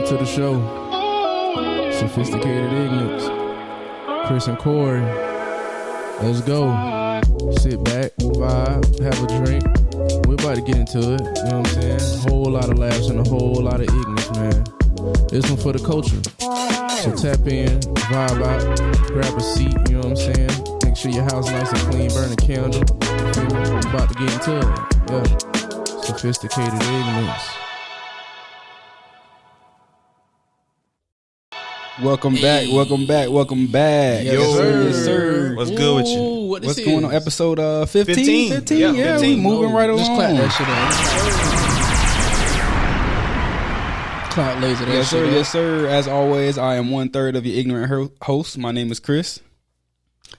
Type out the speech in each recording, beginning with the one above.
Welcome to the show. Sophisticated Ignorance. Chris and Corey. Let's go. Sit back, vibe, have a drink. We're about to get into it. You know what I'm saying? A whole lot of laughs and a whole lot of ignorance, man. This one for the culture. So tap in, vibe out, grab a seat, you know what I'm saying? Make sure your house nice and clean, burn a candle. We're about to get into it. Yeah. Sophisticated Ignorance. Welcome back. Yes, sir. What's good with you? What's going on? Episode 15? 15? Yeah, 15. We moving right along. Just clap that shit on. Cloud laser that Yes, shit sir. up. Yes, sir. As always, I am 1/3 of your ignorant host. My name is Chris.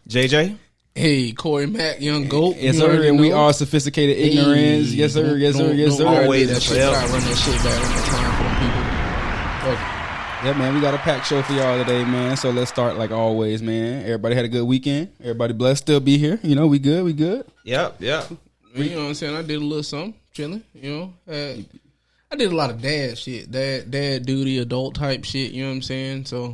JJ? Hey, Corey Mack, Young Goat. Yes, sir. And we are sophisticated ignorance. Yes, sir. Yes, sir. Yes, sir. Always that shit. Try to run that shit back on the time for them people. Fuck it. Yeah, man, we got a packed show for y'all today, man. So let's start like always, man. Everybody had a good weekend. Everybody blessed. Still be here. You know, we good. Yep. You know what I'm saying? I did a little something, chilling, you know. I did a lot of dad shit, dad duty, adult type shit, you know what I'm saying? So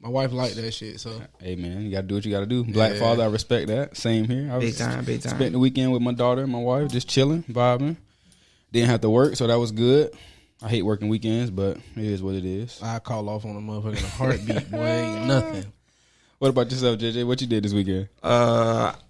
my wife liked that shit, so. Hey, man, you got to do what you got to do. Black father, I respect that. Same here. Big time. Spent the weekend with my daughter and my wife, just chilling, vibing. Didn't have to work, so that was good. I hate working weekends, but it is what it is. I call off on a motherfucking heartbeat, boy, ain't nothing. What about yourself, JJ? What you did this weekend?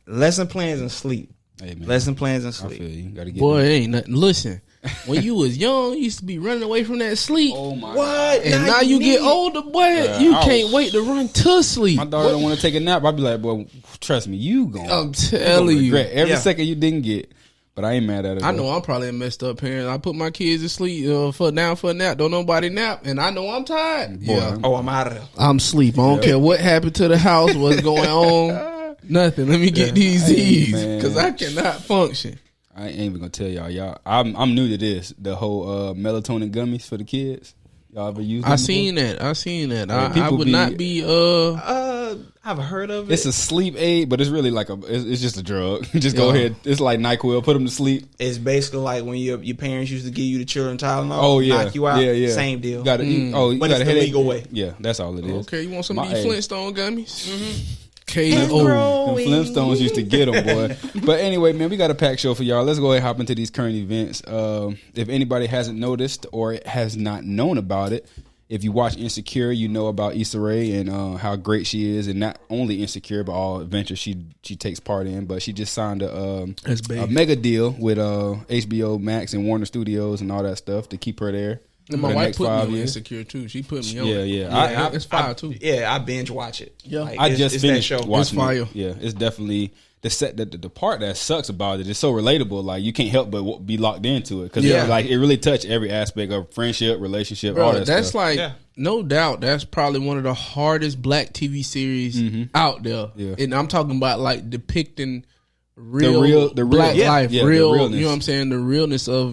Lesson plans and sleep. Hey, man. Lesson plans and I sleep. feel you. Gotta get Boy, me. ain't nothing. Listen, when you was young, you used to be running away from that sleep. Oh, my What? God. And now you get older, boy, you can't wait to run to sleep. My daughter don't want to take a nap. I'd be like, boy, trust me, you going I'm telling you. regret every second you didn't get. But I ain't mad at it. I know I'm probably a messed up parent. I put my kids to sleep down for a nap. Don't nobody nap, and I know I'm tired. Boy, Yeah, Oh, I'm out of there. I'm asleep. I don't care what happened to the house, what's going on. Nothing. Let me get these Z's man. because I cannot function. I ain't even gonna tell y'all. I'm new to this. The whole melatonin gummies for the kids. Y'all ever used them? I seen that. I Yeah, I would not be. I've heard of it. It's a sleep aid, but it's really like it's just a drug. Just go ahead. It's like NyQuil. Put them to sleep. It's basically like when your parents used to give you the children Tylenol. Oh yeah, knock you out. Yeah. Same deal. Got it. You But got it's a the headache. legal way. Yeah, that's all it is. Okay, you want some of My- these hey. Flintstone gummies? Them K.O. Flintstones used to get them, boy. But anyway, man, we got a packed show for y'all. Let's go ahead and hop into these current events. If anybody hasn't noticed or has not known about it, if you watch Insecure, you know about Issa Rae and how great she is, and not only Insecure, but all adventures she takes part in. But she just signed a mega deal with HBO Max and Warner Studios and all that stuff to keep her there. And my wife put me on Insecure too. She put me on. Yeah. It's fire too. Yeah, I binge watch it. Yeah. Like, I just it's finished that show. watching It's fire. it. Yeah, it's definitely the part that sucks about it is so relatable. Like you can't help but be locked into it because it really touched every aspect of friendship, relationship, all Bro, that that's stuff. like no doubt. That's probably one of the hardest black TV series out there. Yeah. And I'm talking about like depicting real the black real- life, yeah, the real. realness. You know what I'm saying? The realness of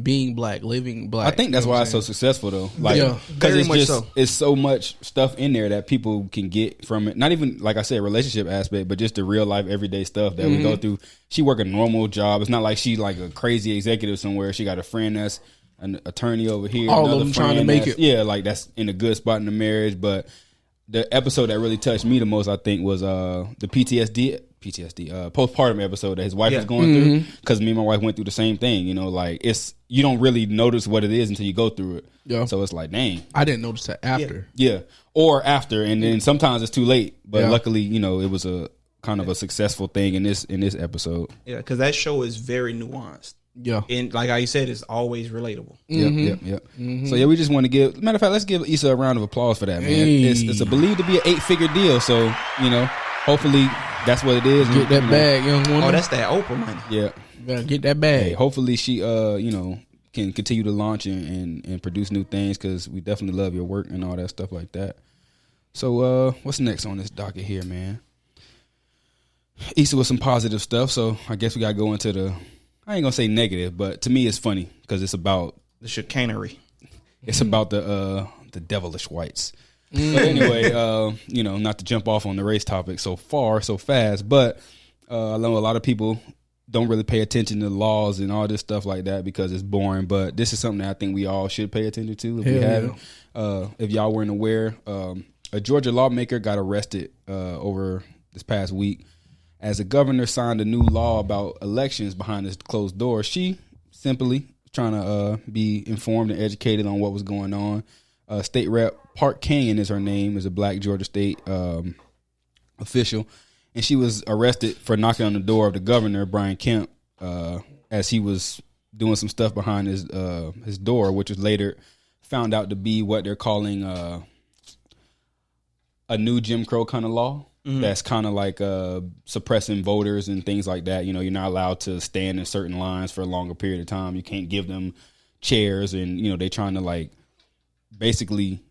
being black, living black. I think that's why it's so successful though. Like, Yeah, because very it's much just so. it's so much stuff in there that people can get from it. Not even like I said, relationship aspect, but just the real life, everyday stuff that we go through. She work a normal job. It's not like she like a crazy executive somewhere. She got a friend that's an attorney over here. All of another them trying to friend make that's- it. Yeah, like that's in a good spot in the marriage. But the episode that really touched me the most, I think, was the PTSD postpartum episode that his wife was going through, because me and my wife went through the same thing. You know, like you don't really notice what it is until you go through it. Yeah. So it's like, dang. I didn't notice that after. Yeah. Or after, and then sometimes it's too late. But Yeah. luckily, you know, it was a kind of a successful thing in this episode. Yeah, because that show is very nuanced. Yeah. And like how you said, it's always relatable. Yep. So yeah, we just want to give. Matter of fact, let's give Issa a round of applause for that, man. Hey. It's a believed to be an 8-figure deal. So you know, hopefully that's what it is. Get that You know, bag, young woman. Oh, that's that Oprah money. Yeah. You gotta get that bag. Hey, hopefully she can continue to launch and produce new things, because we definitely love your work and all that stuff like that. So what's next on this docket here, man? Issa with some positive stuff, so I guess we gotta go into the, I ain't gonna say negative, but to me it's funny because it's about The chicanery. it's about the devilish whites. But anyway, not to jump off on the race topic so fast, but I know a lot of people don't really pay attention to laws and all this stuff like that because it's boring. But this is something that I think we all should pay attention to if we haven't. If y'all weren't aware, a Georgia lawmaker got arrested over this past week as the governor signed a new law about elections behind this closed door. She simply trying to be informed and educated on what was going on. State Rep Park Canyon is her name, is a black Georgia State official. And she was arrested for knocking on the door of the governor, Brian Kemp, as he was doing some stuff behind his door, which was later found out to be what they're calling a new Jim Crow kind of law. Mm-hmm. That's kind of like suppressing voters and things like that. You know, you're not allowed to stand in certain lines for a longer period of time. You can't give them chairs, and you know they're trying to like basically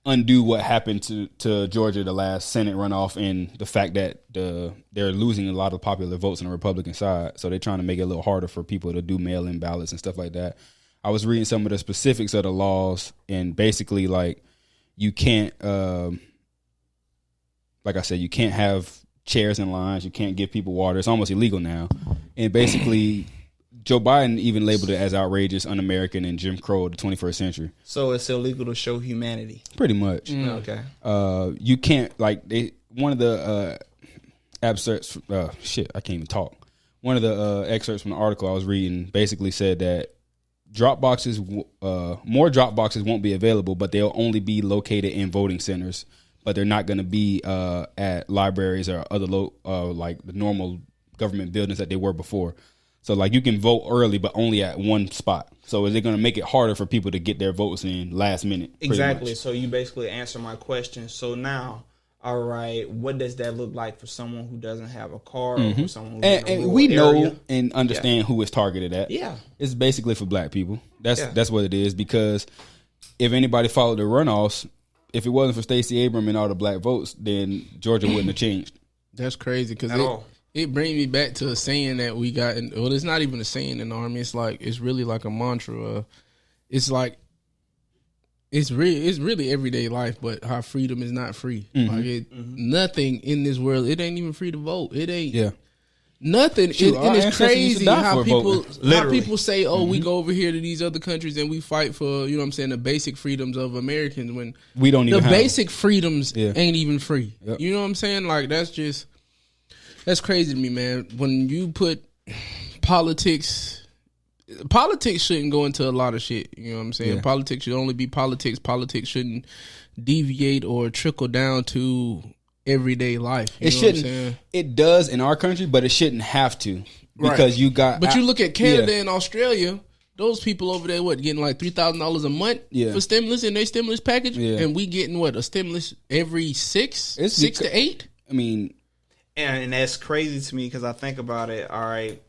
undo what happened to Georgia the last Senate runoff, and the fact that they're losing a lot of popular votes on the Republican side. So they're trying to make it a little harder for people to do mail-in ballots and stuff like that. I was reading some of the specifics of the laws, and basically like you can't, like I said, you can't have chairs in lines. You can't give people water. It's almost illegal now. And basically Joe Biden even labeled it as outrageous, un-American, and Jim Crow of the 21st century. So it's illegal to show humanity. Pretty much. Okay. You can't one of the excerpts. I can't even talk. One of the excerpts from the article I was reading basically said that more drop boxes won't be available, but they'll only be located in voting centers. But they're not going to be at libraries or other like the normal government buildings that they were before. So, like, you can vote early, but only at one spot. So, is it going to make it harder for people to get their votes in last minute? Exactly. So, you basically answer my question. So, now, all right, what does that look like for someone who doesn't have a car or for someone who's in a rural we know area? And understand who it's targeted at. Yeah. It's basically for black people. That's what it is, because if anybody followed the runoffs, if it wasn't for Stacey Abrams and all the black votes, then Georgia wouldn't have changed. That's crazy, because it brings me back to a saying that we got. Well, it's not even a saying in the Army. It's really like a mantra. It's really everyday life, but how freedom is not free. Mm-hmm. Like nothing in this world. It ain't even free to vote. It ain't. Yeah. Nothing. And it's crazy how people say, "Oh, we go over here to these other countries and we fight for, you know what I'm saying, the basic freedoms of Americans," when we don't even the have basic freedoms ain't even free. Yep. You know what I'm saying? Like that's crazy to me, man. When you put politics shouldn't go into a lot of shit. You know what I'm saying? Yeah. Politics should only be politics. Politics shouldn't deviate or trickle down to everyday life. It shouldn't. It does in our country, but it shouldn't have to, because you got. But you look at Canada and Australia. Those people over there, getting like $3,000 a month for stimulus in their stimulus package, and we getting a stimulus every six to 8. I mean. And that's crazy to me, because I think about it. All right,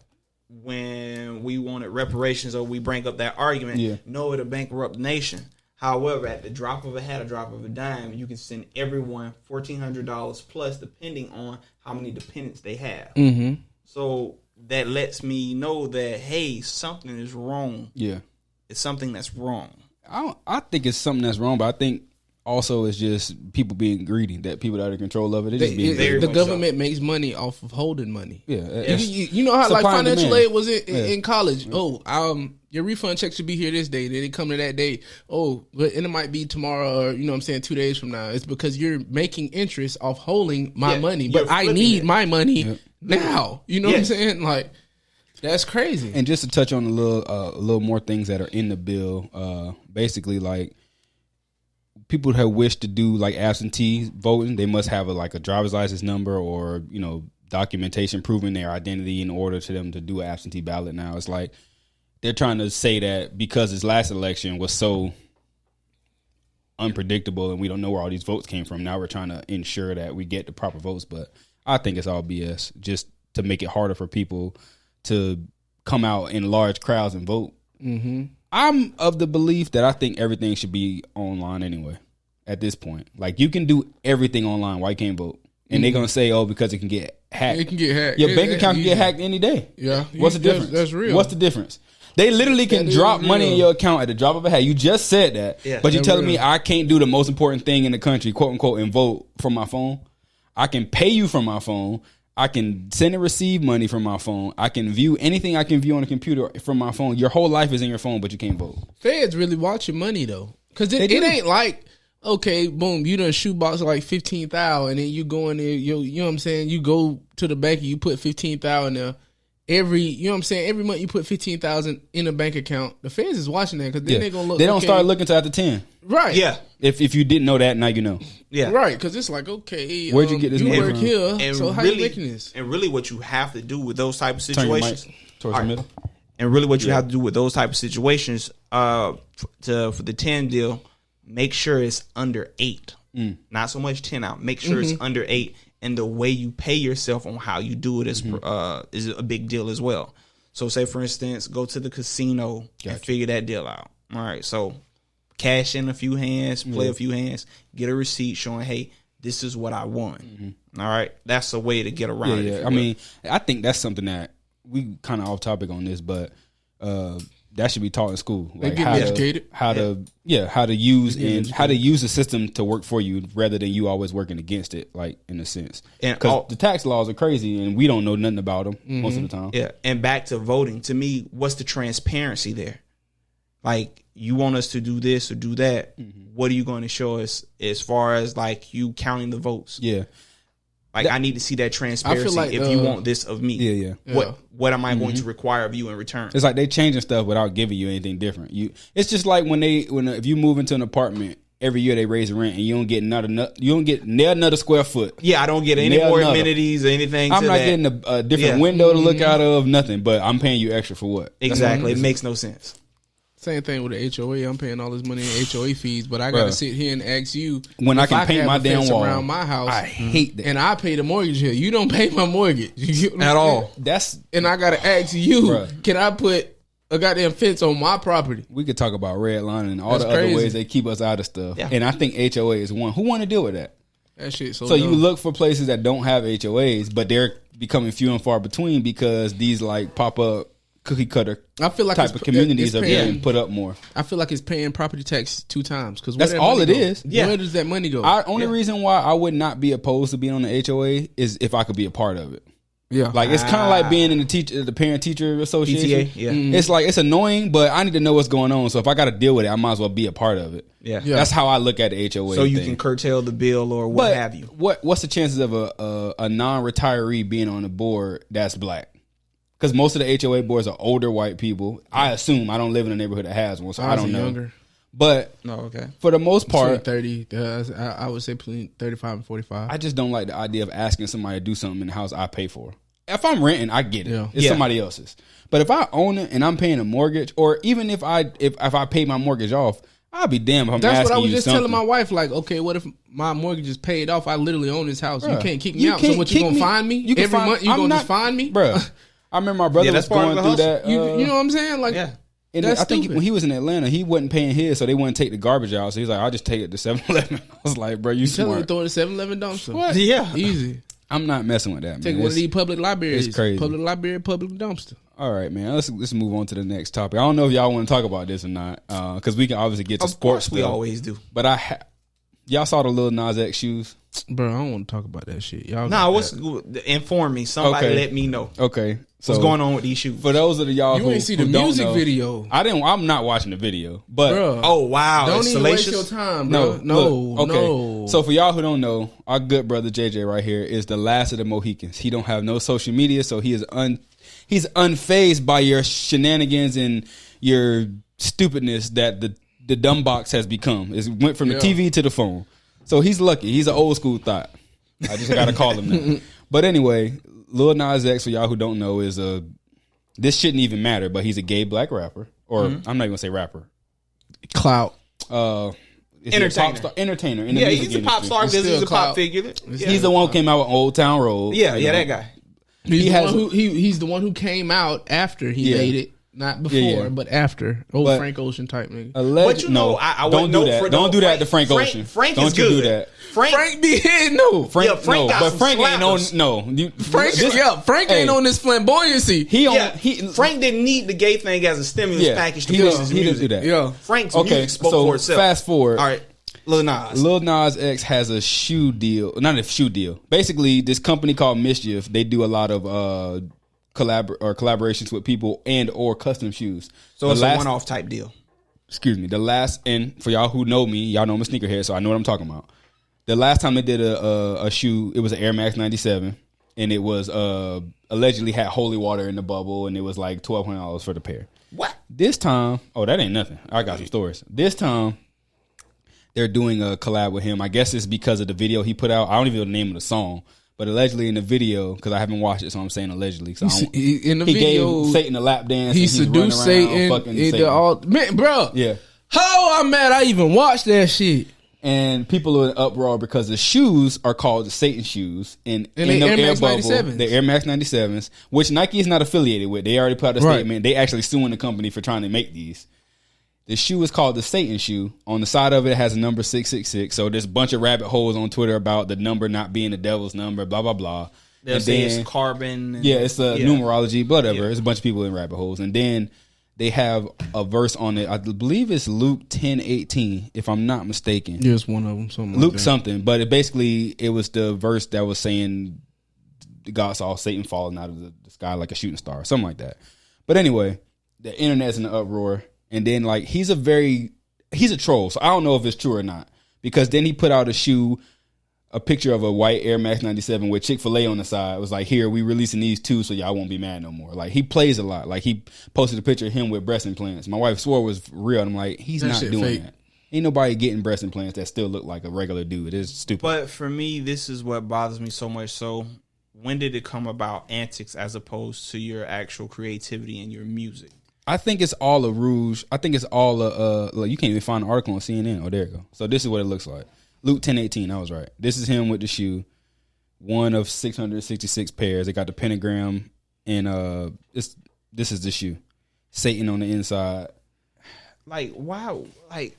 when we wanted reparations, or we bring up that argument, no, it'll bankrupt the nation. However, at the drop of a hat, a drop of a dime, you can send everyone $1,400 plus, depending on how many dependents they have. Mm-hmm. So that lets me know that, hey, something is wrong. Yeah, it's something that's wrong. I think it's something that's wrong, but I think also it's just people being greedy. That people that are in control of it, just being the government makes money off of holding money. Yeah, you know how like financial aid was in college. Your refund check should be here this day. Then it come to that day. And it might be tomorrow, or 2 days from now. It's because you're making interest off holding my money, but I need my money now. You know what I'm saying? Like, that's crazy. And just to touch on a little more things that are in the bill, basically, like, people have wished to do like absentee voting. They must have a driver's license number or documentation proving their identity in order for them to do an absentee ballot. Now it's like they're trying to say that because this last election was so unpredictable and we don't know where all these votes came from, now we're trying to ensure that we get the proper votes. But I think it's all BS, just to make it harder for people to come out in large crowds and vote. Mm-hmm. I'm of the belief that I think everything should be online anyway. At this point, like, you can do everything online. Why you can't vote? And they're gonna say, because it can get hacked. It can get hacked. Your bank account can get hacked any day. Yeah. What's the difference? That's real. What's the difference? They literally can drop money in your account at the drop of a hat. You just said that, but you're telling me I can't do the most important thing in the country, quote unquote, and vote from my phone. I can pay you from my phone. I can send and receive money from my phone. I can view anything I can view on a computer from my phone. Your whole life is in your phone, but you can't vote. Feds really watch your money though, because it ain't like, okay, boom, you done shoebox like 15,000, and then you go in there, you know what I'm saying? You go to the bank and you put 15,000 there. You know what I'm saying? Every month you put 15,000 in a bank account. The feds is watching that, because then they gonna look. They don't start looking till after 10. Right. Yeah. If you didn't know that, now you know. Yeah. Right, because it's like, okay, where'd you get this money work from? here, And so how really, you making this? And really what you have to do with those type of Turn your situations. mic towards the middle. And really what you have to do with those type of situations, for the 10 deal, make sure it's under 8. Not so much 10 out. Make sure it's under 8. And the way you pay yourself on how you do it is a big deal as well. So say, for instance, go to the casino and figure that deal out. All right. So cash in a few hands, play a few hands, get a receipt showing, hey, this is what I won. All right. That's a way to get around it. I mean, I think that's something that we kind of off topic on this, but that should be taught in school. Like how to use the system to work for you rather than you always working against it, like, in a sense. Because the tax laws are crazy and we don't know nothing about them most of the time. Yeah. And back to voting, to me, what's the transparency there? Like, you want us to do this or do that. What are you going to show us as far as, like, you counting the votes? Yeah. Like, I need to see that transparency like, if you want this of me. Yeah. What am I going to require of you in return? It's like they changing stuff without giving you anything different. It's just like if you move into an apartment, every year they raise the rent and you don't get another square foot. Yeah, I don't get any more amenities or anything. I'm not getting a different window to look out of, nothing. But I'm paying you extra for what? Exactly. It makes no sense. Same thing with the HOA. I'm paying all this money in HOA fees, but I got to sit here and ask you when I can paint my damn wall around my house. I hate that, and I pay the mortgage here. You don't pay my mortgage at all. And I got to ask you, can I put a goddamn fence on my property? We could talk about redlining and all the other ways they keep us out of stuff. Yeah. And I think HOA is one. Who want to deal with that? That shit so dumb. You look for places that don't have HOAs, but they're becoming few and far between because these like pop up cookie cutter I feel like type of communities are being put up more. I feel like it's paying property tax 2 times because that's all it is. Yeah. Where does that money go? Only reason why I would not be opposed to being on the HOA is if I could be a part of it. Yeah, like it's kind of like being in the parent teacher association. PTA, yeah. It's like it's annoying, but I need to know what's going on. So if I got to deal with it, I might as well be a part of it. Yeah, that's how I look at the HOA. So you can curtail the bill or what have you. What's the chances of a non-retiree being on the board that's black? Because most of the HOA boards are older white people. I assume. I don't live in a neighborhood that has one, so I don't know. Younger. But for the most part, between 30. I would say between 35 and 45. I just don't like the idea of asking somebody to do something in the house I pay for. If I'm renting, I get it. It's somebody else's. But if I own it and I'm paying a mortgage, or even if I pay my mortgage off, I'll be damned if I'm asking you something. That's what I was just telling my wife. Like, okay, what if my mortgage is paid off? I literally own this house. You can't kick me out. So what, you gonna find me every month? You gonna just find me, bro? I remember my brother was going through that. You know what I'm saying? Like, and I think when he was in Atlanta, he wasn't paying his, so they wouldn't take the garbage out. So he's like, I'll just take it to 7-Eleven. I was like, bro, you smart. Tell him to throw it in 7-Eleven dumpster. What? Yeah. Easy. I'm not messing with that, man. Take one of these public libraries. It's crazy. Public library, public dumpster. All right, man. Let's move on to the next topic. I don't know if y'all want to talk about this or not, because we can obviously get to sports. We always do. But y'all saw the Lil Nas X shoes? Bro, I don't want to talk about that shit. Y'all inform me. Somebody let me know. Okay. So what's going on with these shoes? For those of y'all who ain't see the music video. I'm not watching the video. But bro, oh wow, don't even waste your time, bro. No. So for y'all who don't know, our good brother JJ right here is the last of the Mohicans. He don't have no social media, so he is he's unfazed by your shenanigans and your stupidness that the dumb box has become. It went from the TV to the phone. So he's lucky. He's an old school thought. I just got to call him that. But anyway, Lil Nas X, for y'all who don't know, is this shouldn't even matter, but he's a gay black rapper. Or I'm not even going to say rapper. Clout. Entertainer. In the music he's a pop star because he's a pop figure. He's the one who came out with Old Town Road. Yeah, that guy. He's the one who came out after he made it. Not before, but after. Frank Ocean type nigga. But you know, I don't do that. Don't do that to Frank Ocean. Frank don't is you good. do that. Frank be hitting though. Frank got but some Frank ain't on Frank ain't on this flamboyancy. Frank didn't need the gay thing as a stimulus package to push his music. Didn't do that. Yeah. Frank's music spoke for itself. Fast forward. All right. Lil Nas. Lil Nas X has a shoe deal, not a shoe deal. Basically, this company called Mischief, they do a lot of collaborations with people and or custom shoes. So it's a one-off type deal. Excuse me. And for y'all who know me, y'all know I'm a sneakerhead, so I know what I'm talking about. The last time they did a shoe, it was an Air Max 97, and it was allegedly had holy water in the bubble, and it was like $1,200 for the pair. What? This time, that ain't nothing. I got some stories. This time, they're doing a collab with him. I guess it's because of the video he put out. I don't even know the name of the song, but allegedly in the video, because I haven't watched it, so I'm saying allegedly. So In the he video, gave Satan a lap dance. He seduced Satan. Man, bro. Yeah. How I'm mad I even watched that shit. And people are in uproar because the shoes are called the Satan shoes. And in the Air Bubble, 97s. The Air Max 97s, which Nike is not affiliated with. They already put out a statement. They actually suing the company for trying to make these. The shoe is called the Satan shoe. On the side of it, it has a number 666. So there's a bunch of rabbit holes on Twitter about the number not being the devil's number, blah, blah, blah. They'll say it's carbon. It's numerology, whatever. There's a bunch of people in rabbit holes. And then they have a verse on it. I believe it's Luke 10:18, if I'm not mistaken. Yeah, it's one of them. Something Luke like that. something. But it was the verse that was saying God saw Satan falling out of the sky like a shooting star, something like that. But anyway, the internet's in the uproar. And then he's a troll. So I don't know if it's true or not. Because then he put out a picture of a white Air Max 97 with Chick-fil-A on the side. It was like, here, we releasing these too, so y'all won't be mad no more. Like, he plays a lot. Like, he posted a picture of him with breast implants. My wife swore it was real. I'm like, he's not doing fake. that. Ain't nobody getting breast implants that still look like a regular dude. It's stupid. But for me, this is what bothers me so much. So, when did it come about antics as opposed to your actual creativity and your music? I think it's all a rouge. I think it's all you can't even find an article on CNN. Oh, there you go. So this is what it looks like. Luke 10:18. I was right. This is him with the shoe. One of 666 pairs. They got the pentagram, and this is the shoe. Satan on the inside. Like, wow. Like,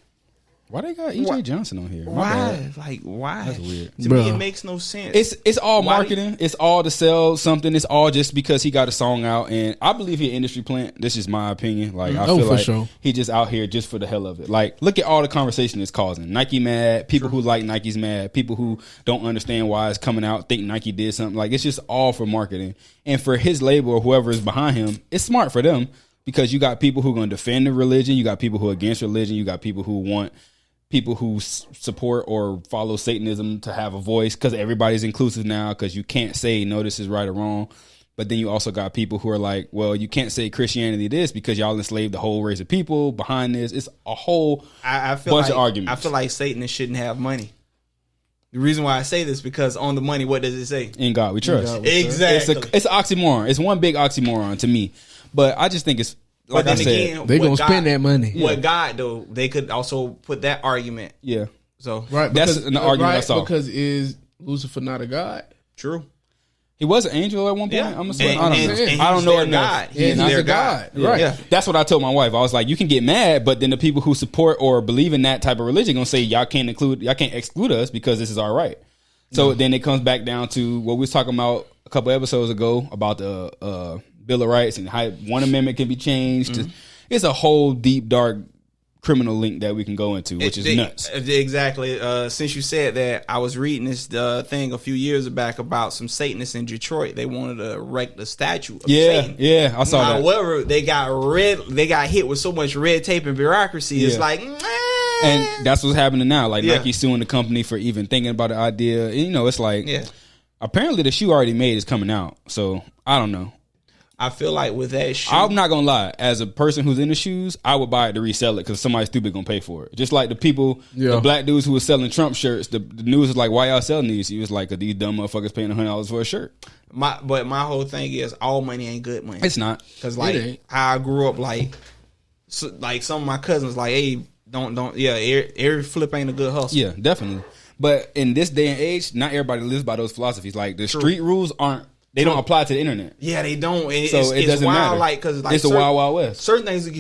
why they got EJ Johnson on here? Why? Like, why? That's weird. To me, it makes no sense. It's all marketing. It's all to sell something. It's all just because he got a song out, and I believe he an industry plant. This is my opinion. Like, I feel like he just out here just for the hell of it. Like, look at all the conversation it's causing. Nike mad. People who like Nike's mad. People who don't understand why it's coming out think Nike did something. Like, it's just all for marketing. And for his label or whoever is behind him, it's smart for them because you got people who are going to defend the religion. You got people who are against religion. You got people who want people who support or follow Satanism to have a voice because everybody's inclusive now because you can't say no, this is right or wrong. But then you also got people who are like, well, you can't say Christianity this because y'all enslaved the whole race of people behind this. It's a whole bunch of arguments. I feel like Satanists shouldn't have money. The reason why I say this because on the money, what does it say? In God we trust. Exactly. It's an oxymoron. It's one big oxymoron to me. But I just think it's like but then I said, again, they gonna spend that money. What God though, they could also put that argument. Yeah. So right, that's an argument I saw. Because is Lucifer not a god? True. He was an angel at one point. Yeah. I'm assuming. I don't know enough. He's their God. Yeah. Right. Yeah. That's what I told my wife. I was like, you can get mad, but then the people who support or believe in that type of religion gonna say y'all can't exclude us because this is our right. So then it comes back down to what we was talking about a couple episodes ago about the Bill of Rights and how one amendment can be changed. Mm-hmm. It's a whole deep, dark criminal link that we can go into, which is nuts. Exactly. Since you said that, I was reading this thing a few years back about some Satanists in Detroit. They wanted to erect a statue of Satan. Yeah, I saw that. However, they got hit with so much red tape and bureaucracy. It's like, and that's what's happening now. Like Nike suing the company for even thinking about the idea. And, it's like, apparently the shoe already made is coming out. So I don't know. I feel like with that shoe, I'm not gonna lie. As a person who's in the shoes, I would buy it to resell it because somebody stupid gonna pay for it. Just like the people, the black dudes who were selling Trump shirts. The news was like, "Why y'all selling these?" He was like, "These dumb motherfuckers paying $100 for a shirt." But my whole thing is, all money ain't good money. It's not because how I grew up, like some of my cousins, like, hey, don't, every flip ain't a good hustle. Yeah, definitely. But in this day and age, not everybody lives by those philosophies. Like the street rules aren't. They don't apply to the internet. Yeah, they don't. And so it doesn't matter. Like, cause it's the wild, wild west. Certain things that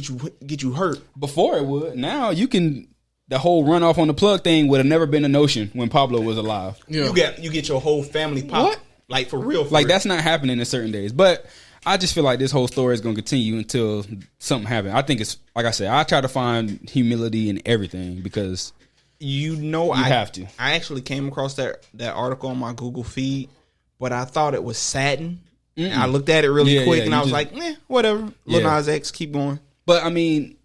get you hurt. Before it would. Now you can. The whole run off on the plug thing would have never been a notion when Pablo was alive. Yeah. You get your whole family popped. What? Like for real. That's not happening in certain days. But I just feel like this whole story is going to continue until something happens. I think it's like I said. I try to find humility in everything because You I have to. I actually came across that article on my Google feed, but I thought it was satin. And I looked at it really quick, and I was like, whatever. Lil Nas X, keep going. But I mean,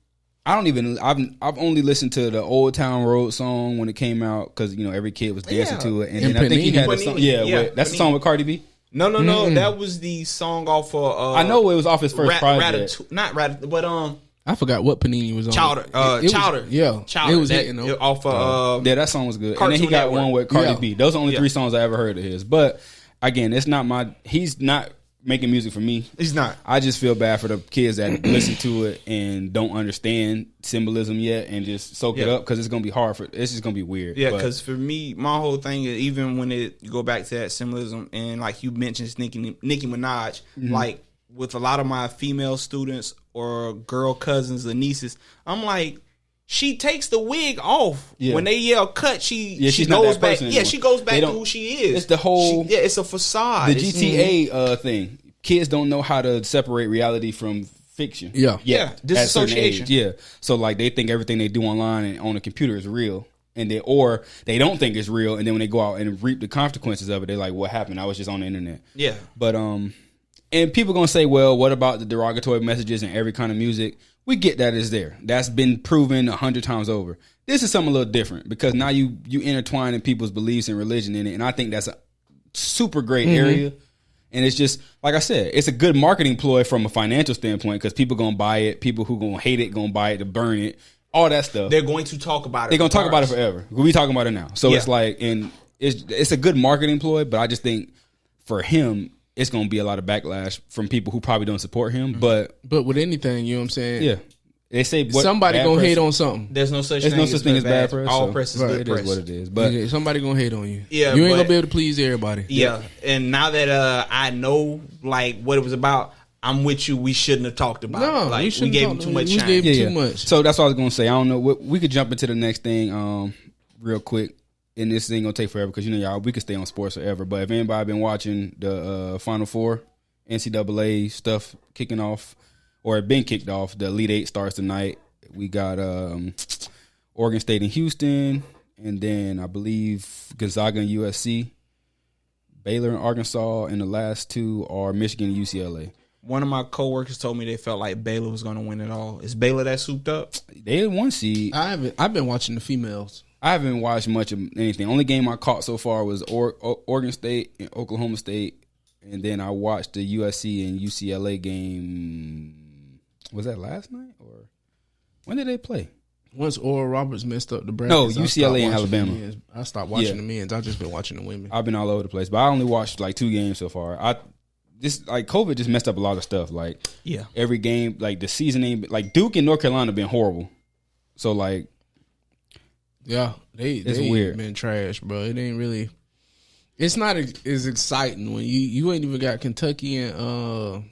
I don't even. I've only listened to the Old Town Road song when it came out because every kid was dancing to it, and then I think he had a song. That's a song with Cardi B. No, that was the song off of. I know it was off his first project. But I forgot what Panini was on. Chowder. Chowder. It was hitting off of. That song was good. And then he got one with Cardi B. Those are only 3 songs I ever heard of his. But again, it's not he's not making music for me. He's not. I just feel bad for the kids that listen to it and don't understand symbolism yet and just soak it up because it's gonna be hard it's just gonna be weird. Yeah, because for me, my whole thing is even when you go back to that symbolism and like you mentioned Nicki Minaj, like with a lot of my female students or girl cousins or nieces, I'm like, she takes the wig off when they yell cut. She goes back. Yeah, she goes back to who she is. It's the whole. It's a facade. The GTA thing. Kids don't know how to separate reality from fiction. Yeah. Disassociation. Yeah. So like they think everything they do online and on a computer is real, and they don't think it's real, and then when they go out and reap the consequences of it, they're like, "What happened? I was just on the internet." Yeah. But and people gonna say, "Well, what about the derogatory messages in every kind of music?" We get that it's there. That's been proven 100 times over. This is something a little different because now you intertwine in people's beliefs and religion in it, and I think that's a super great area. And it's just, like I said, it's a good marketing ploy from a financial standpoint because people going to buy it. People who going to hate it going to buy it to burn it. All that stuff. They're going to talk about it. They're going to talk about it forever. We talking about it now. So it's like, and it's a good marketing ploy, but I just think for him, it's going to be a lot of backlash from people who probably don't support him. But with anything, you know what I'm saying? Yeah. They say somebody gonna hate on something. There's no such thing as bad press. All press is good press. It is what it is. But somebody gonna hate on you. Yeah, you ain't gonna be able to please everybody. Yeah, and now that I know like what it was about, I'm with you. We shouldn't have talked about it. Like we gave him too much time. We gave him too much. So that's what I was gonna say. I don't know. We could jump into the next thing real quick. And this ain't gonna take forever because y'all, we could stay on sports forever. But if anybody been watching the Final Four, NCAA stuff kicking off, or it been kicked off, the Elite Eight starts tonight. We got Oregon State and Houston, and then I believe Gonzaga and USC, Baylor and Arkansas, and the last 2 are Michigan and UCLA. One of my coworkers told me they felt like Baylor was going to win it all. Is Baylor that souped up? They 1 seed. I've been watching the females. I haven't watched much of anything. Only game I caught so far was Oregon State and Oklahoma State, and then I watched the USC and UCLA game. Was that last night or when did they play? Once Oral Roberts messed up the brackets. No, UCLA and Alabama. I stopped watching the men's. I've just been watching the women. I've been all over the place, but I only watched like 2 games so far. COVID just messed up a lot of stuff. Like every game, like the season ain't like Duke and North Carolina been horrible. So like, it's weird. Been trash, bro. It ain't really. It's not as exciting when you ain't even got Kentucky and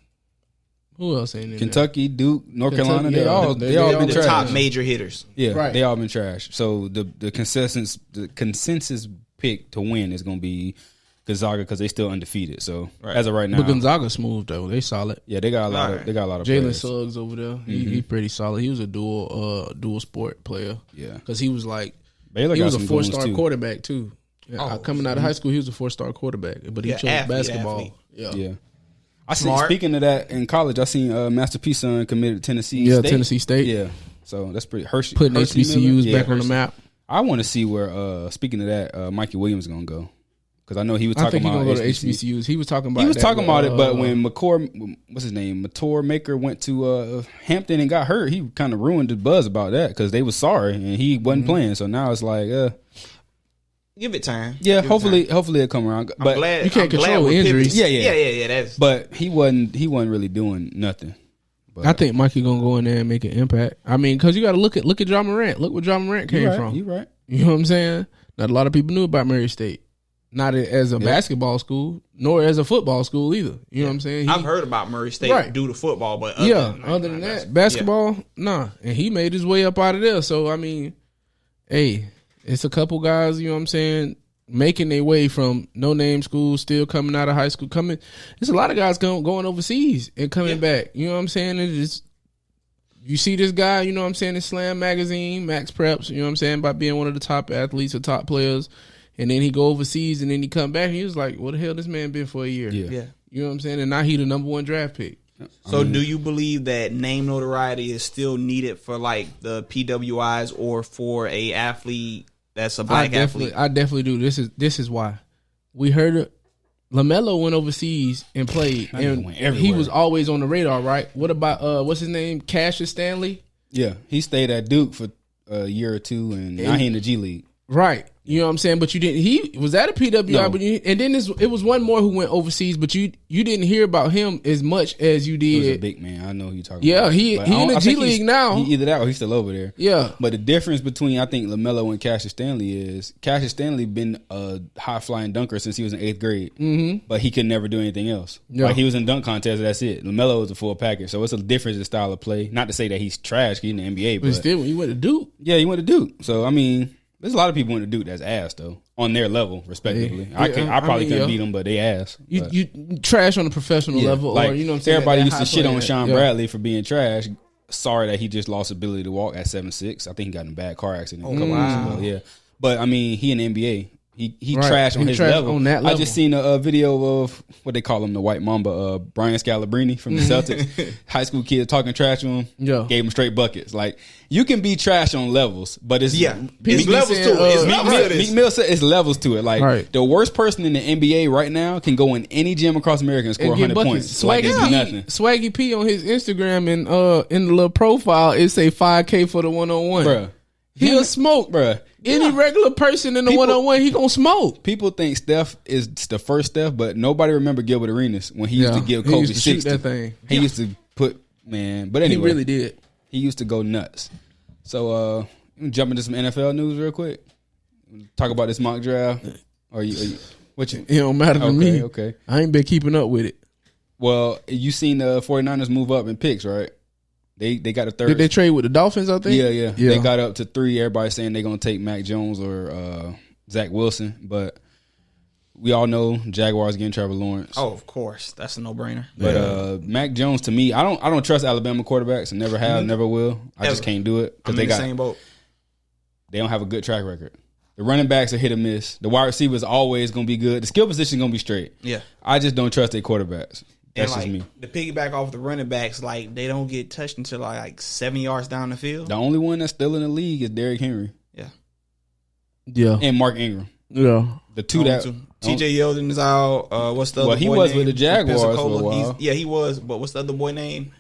who else ain't in Kentucky, Duke, North Carolina. They all been the trash. top major hitters. Yeah, right. They all been trash. So the consensus pick to win is gonna be Gonzaga because they still undefeated. So as of right now, but Gonzaga smooth though. They solid. Yeah, they got a lot of Jalen Suggs over there. He pretty solid. He was a dual sport player. Yeah, because he was like Baylor he was a 4-star quarterback too. Coming out of high school, he was a 4-star quarterback, but he chose basketball. Yeah. I seen, speaking of that, in college, I seen Master P's son committed to Tennessee State. Tennessee State. Yeah. So that's pretty Hershey. Putting HBCUs back on the map. I want to see where, speaking of that, Mikey Williams is going to go. Because I know he was talking about I think he's going to go to HBCUs. He was talking about it, but when what's his name, Mator Maker went to Hampton and got hurt, he kind of ruined the buzz about that because they was sorry and he wasn't playing. So now it's like, give it time. Yeah, hopefully it'll come around. But I'm glad, you can't control injuries. Yeah. That's. But he wasn't really doing nothing. But I think Mikey gonna go in there and make an impact. I mean, because you got to look at John Morant. Look where John Morant came from. You right. You know what I'm saying? Not a lot of people knew about Murray State. Not as a basketball school, nor as a football school either. You know what I'm saying? I've heard about Murray State due to football, but other than that, basketball, nah. And he made his way up out of there. So I mean, hey. It's a couple guys, you know what I'm saying, making their way from no-name schools, still coming out of high school. There's a lot of guys going overseas and coming back. You know what I'm saying? you see this guy, you know what I'm saying, in Slam Magazine, Max Preps, you know what I'm saying, by being one of the top athletes or top players, and then he go overseas and then he come back and he was like, what the hell this man been for a year? Yeah. You know what I'm saying? And now he the number 1 draft pick. So do you believe that name notoriety is still needed for like the PWIs or for a athlete that's a black athlete? I definitely do. This is why. We heard it. LaMelo went overseas and played, and he was always on the radar, right? What about what's his name? Cassius Stanley? Yeah, he stayed at Duke for a year or two, and now he in the G League. Right. You know what I'm saying? But you didn't. He was at a PWI, No. but and then it was one more who went overseas, but you didn't hear about him as much as you He was a did. big man. I know who you're talking Yeah, about. he in the G League now. He either that or he's still over there. Yeah. But the difference between I think LaMelo and Cassius Stanley is Cassius Stanley been a high flying dunker since he was in 8th grade, but he could never do anything else. Yeah. Like he was in dunk contests, that's it. LaMelo is a full package, so it's a difference in style of play. Not to say that he's trash, he's in the NBA, But still, when you went to Duke, yeah, he went to Duke. So I mean, there's a lot of people went to Duke that's ass though on their level, respectively. Yeah. I probably mean, couldn't yeah. beat them, but they ass. But- you trash on a professional level, like, or you know what I'm saying. everybody that used to high shit on player. Sean Yeah. Bradley for being trash. Sorry that he just lost ability to walk at 7'6". I think he got in a bad car accident a couple years ago. Yeah, but I mean, he in the NBA. He Right. trashed on He his trashed level. on that I level. just seen a video of what they call him, the White Mamba, Brian Scalabrine from the Celtics. High school kid talking trash to him. Yeah. Gave him straight buckets. Like you can be trash on levels, but it's Yeah, People it's levels saying, to it. It's Meek levels to Meek this. Mill said it's levels to it. Like Right. the worst person in the NBA right now can go in any gym across America and score And get 100 points. buckets. Like it's nothing. Swaggy P on his Instagram and in the little profile it say 5K for the 1-on-1. Bruh. He'll smoke, Bruh. Any regular person in the People- 1-on-1, he gonna smoke. People think Steph is the first Steph, but nobody remember Gilbert Arenas when he used to give he Kobe used to shoot 60. that thing. He used to put, man. But He anyway, really did. he used to go nuts. So jump into some NFL news real quick. Talk about this mock draft. Or you what you? It don't matter to me. Okay. I ain't been keeping up with it. Well, you seen the 49ers move up in picks, right? They got a third. Did they trade with the Dolphins, I think? Yeah. They got up to 3. Everybody saying they're gonna take Mac Jones or Zach Wilson, but we all know Jaguars getting Trevor Lawrence. Oh, of course, that's a no-brainer. But Mac Jones, to me, I don't trust Alabama quarterbacks and never have, never will. I just can't do it I'm because in the same boat. they don't have a good track record. The running backs are hit or miss. The wide receivers always gonna be good. The skill position is gonna be straight. Yeah. I just don't trust their quarterbacks. That's And just me. the piggyback off the running backs, like they don't get touched until like 7 yards down the field. The only one that's still in the league is Derrick Henry Yeah. and Mark Ingram. Yeah. The two that TJ Yeldon is out. What's the other Well, he boy was name? with the Jaguars for a Pensacola. while. He was. But what's the other boy name?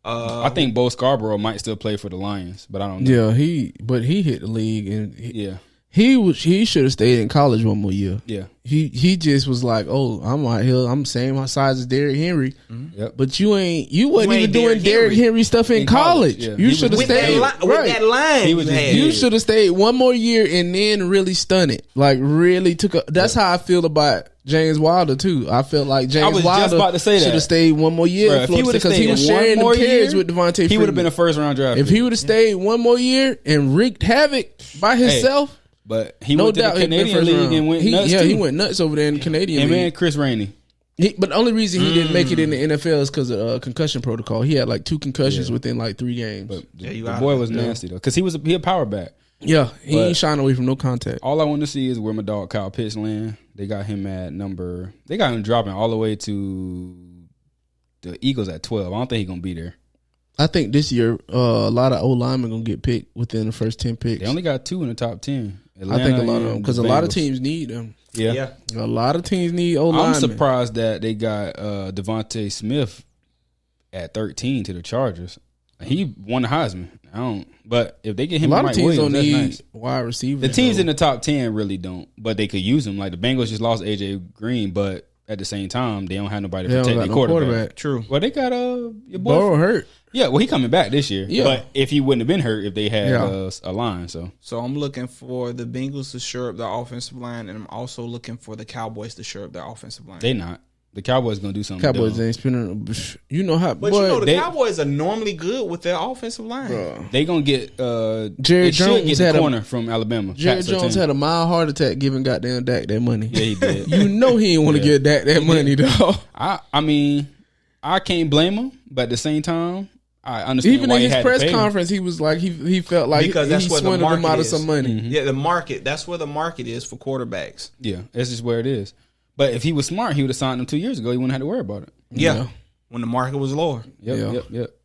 I think Bo Scarborough might still play for the Lions, but I don't know. Yeah, he hit the league and Yeah. he should have stayed in college one more year. Yeah. He just was like, oh, I'm out here. I'm same size as Derrick Henry, Yep. but you wasn't even ain't doing Derrick Derrick Henry. Henry stuff in college. Yeah. You He should have was- With stayed. that line, He was just had. You good. should have stayed one more year and then really stunted. Like really took a. That's how I feel about James Wilder too. I feel like James I was Wilder just about to say that. should have stayed one more year Bruh, if he would have because he stayed was one sharing more the carries year with Devontae. he would have been a first round draft. If pick. he would have stayed one more year and wreaked havoc by himself. But he No went to doubt, the he'd been Canadian first League round. and went nuts too. He went nuts over there in the Canadian And League. man, Chris Rainey. But the only reason he didn't make it in the NFL is because of concussion protocol. He had like 2 concussions within like 3 games. But the you got boy it. was nasty though, because he a power back. Yeah, he But- ain't shying away from no contact. All I want to see is where my dog Kyle Pitts land. They got him at number. They got him dropping all the way to the Eagles at 12. I don't think he's gonna be there. I think this year a lot of old linemen gonna get picked within the first 10 picks. They only got 2 in the top 10. I think a lot of them and because the a lot of Bengals. teams need them. Yeah. A lot of teams need old I'm linemen. surprised that they got Devontae Smith at 13 to the Chargers. He won the Heisman. But if they get A him, lot and of Mike teams Williams, don't that's need nice. wide receivers. The teams though. in the top 10 really don't, but they could use him. Like the Bengals just lost AJ Green, but at the same time, they don't have nobody to They don't protect got their no quarterback. quarterback. True. Well, they got your boy. Burrow hurt. Yeah, well, he coming back this year. Yeah. But if he wouldn't have been hurt if they had Yeah. a line, so So I'm looking for the Bengals to shore up their offensive line, and I'm also looking for the Cowboys to shore up their offensive line. they not. The Cowboys gonna do something. Cowboys dumb. ain't spinning. You know how, But boy, you know the they- Cowboys are normally good with their offensive line. They gonna get Jerry they should Jones get the had a- corner from Alabama. Jerry Pat Jones Surtain. had a mild heart attack giving goddamn Dak that money. Yeah, he did. You know he didn't want to give Dak that money though. I mean, I can't blame him, but at the same time, I understand. Even why in he his had press to pay him. conference, he was like he felt like Because that's he where the swindled him market out of is. some money. Yeah, the market. That's where the market is for quarterbacks. Yeah, that's just where it is. But if he was smart, he would have signed him 2 years ago. He wouldn't have to worry about it. Yeah, when the market was lower. Yep.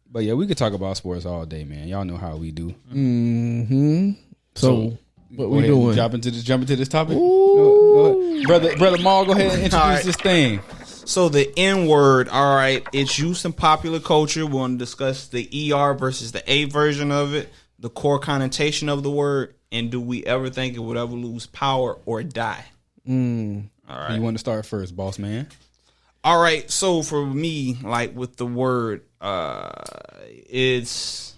But yeah, we could talk about sports all day, man. Y'all know how we do. Mm-hmm. So what we doing? Jump into this topic. Go ahead. Brother Maul, go ahead and introduce this thing. So the N word, all right, it's used in popular culture. We're going to discuss the ER versus the A version of it, the core connotation of the word, and do we ever think it would ever lose power or die? All right. You want to start first, boss man? All right. So for me, like with the word, it's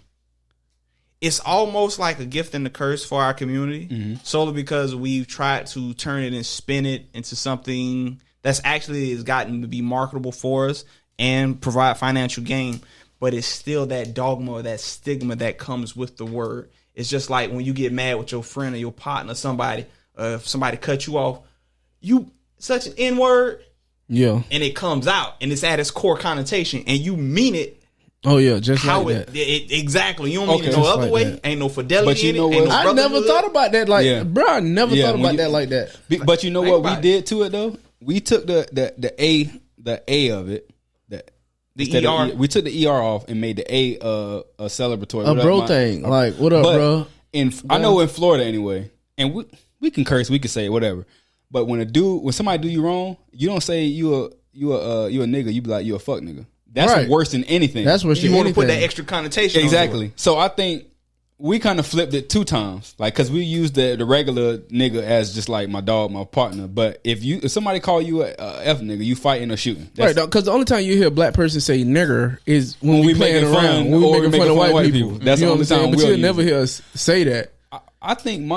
almost like a gift and a curse for our community, solely because we've tried to turn it and spin it into something that's actually has gotten to be marketable for us and provide financial gain. But it's still that dogma or that stigma that comes with the word. It's just like when you get mad with your friend or your partner, somebody, if somebody cut you off, you such an N word. Yeah. And it comes out and it's at its core connotation and you mean it. Oh yeah, just how like that. Exactly. You don't mean it no just other like way. that. Ain't no fidelity But you in know it. Ain't what? no I never brotherhood. thought about that. Like, bro, I never thought about that like that. But you know what we about it. did to it though? We took the A of it. The ER. We took the ER off and made the A a celebratory. A bro thing. Like, what up, bro? I know in Florida anyway, and we can curse, we can say whatever. But when somebody do you wrong, you don't say you a nigga. You be like you a fuck nigga. That's Right. worse than anything. That's what You want to put that extra connotation exactly. on So I think we kind of flipped it 2 times, like because we used the regular nigga as just like my dog, my partner. But if somebody call you a F nigga, you fighting or shooting. Right, because the only time you hear a black person say nigger is when we playing making around, fun, when we or making fun of white people. That's you the know only what I'm saying? time But we'll you'll use never it. hear us say that. I think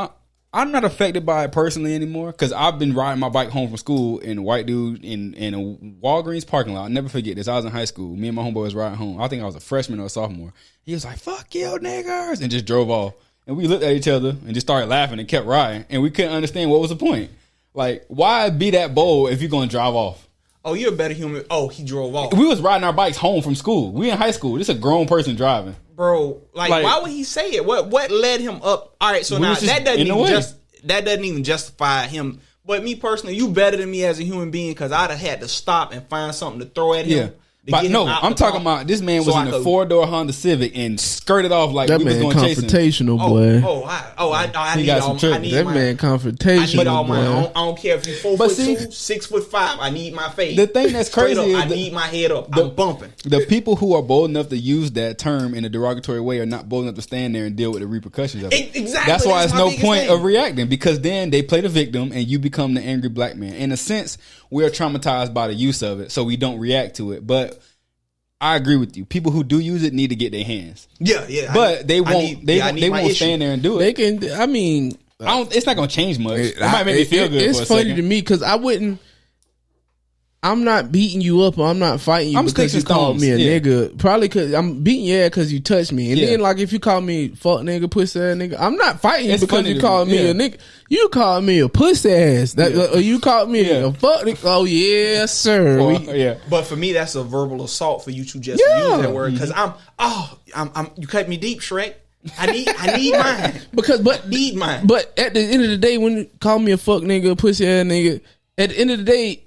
I'm not affected by it personally anymore because I've been riding my bike home from school and a white dude in a Walgreens parking lot. I'll never forget this. I was in high school. Me and my homeboy was riding home. I think I was a freshman or a sophomore. He was like, "Fuck you, niggers," and just drove off. And we looked at each other and just started laughing and kept riding. And we couldn't understand what was the point. Like, why be that bold if you're going to drive off? Oh, you're a better human. Oh, he drove off. We was riding our bikes home from school. We in high school. This is a grown person driving. Bro, like why would he say it? What led him up? All right, so now that doesn't even justify him. But me personally, you better than me as a human being because I'd have had to stop and find something to throw at him. Yeah. But no, I'm talking about this man was in a 4-door Honda Civic and skirted off like That we was man going to chase him. confrontational, boy. I He need got some all. trick. I need That my, man confrontational, I need all boy. my. I don't care if you're 4 But foot see, 2, 6'5". I need my face. The thing that's Straight crazy up, is I need my head up. I'm bumping. The people who are bold enough to use that term in a derogatory way are not bold enough to stand there and deal with the repercussions of it. Exactly. That's why That's it's my no biggest point thing. of reacting because then they play the victim and you become the angry black man. In a sense, we are traumatized by the use of it, so we don't react to it. But I agree with you. People who do use it need to get their hands. Yeah. But they won't. They won't stand there and do it. They can. I mean, It's not gonna change much. It might make me feel good. It's for a funny second. to me because I wouldn't. I'm not beating you up or I'm not fighting you I'm because you sticks and called me a stones, yeah. nigga. Probably because I'm beating your ass because you touched me. And Yeah. then like if you call me fuck nigga, pussy ass nigga, I'm not fighting you It's because funny you to called me, me yeah. a nigga. You called me a pussy ass. Or you called me a fuck nigga. Oh yeah, sir. Or, yeah. But for me, that's a verbal assault for you to just Yeah. use that word because I'm you cut me deep, Shrek. I need mine. Need mine. But at the end of the day, when you call me a fuck nigga, pussy ass nigga, at the end of the day,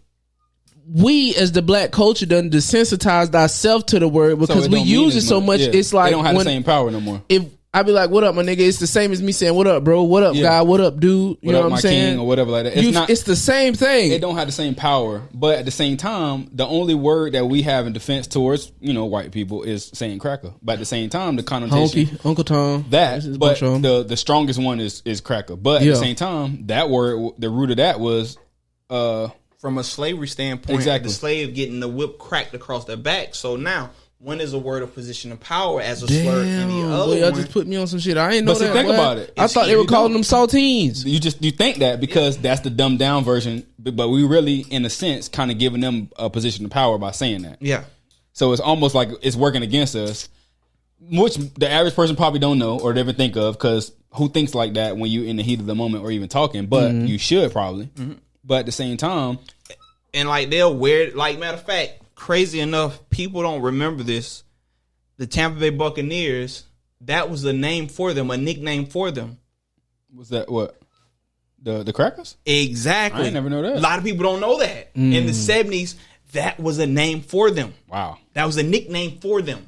we as the black culture done desensitized ourselves to the word because it we don't mean use it as so much. much. Yeah. It's like they don't have when, the same power no more. if I be like, "What up, my nigga?" It's the same as me saying, "What up, bro? What up, Yeah. guy? What up, dude?" You What know up, what my I'm saying? king, or whatever like that. It's the same thing. It don't have the same power, but at the same time, the only word that we have in defense towards white people is saying cracker. But at the same time, the connotation Honky, Uncle Tom. that, This is a but bunch of 'em. the strongest one is cracker. But at Yeah. the same time, that word, the root of that was From a slavery standpoint, Exactly. the slave getting the whip cracked across their back. So now, one is a word of position of power as a slur, and the other boy, y'all one. just put me on some shit. I ain't know But see, that. think boy. about it. I thought they were You calling don't. them saltines. you think that because that's the dumbed down version, but we really, in a sense, kind of giving them a position of power by saying that. Yeah. So it's almost like it's working against us, which the average person probably don't know or never think of because who thinks like that when you're in the heat of the moment or even talking? But you should probably. But at the same time, And like they'll wear it. Like matter of fact, crazy enough, people don't remember this. the Tampa Bay Buccaneers, that was a name for them, a nickname for them. Was that what? The Crackers? Exactly. I ain't never know that. A lot of people don't know that. In the 70s, that was a name for them. Wow. That was a nickname for them.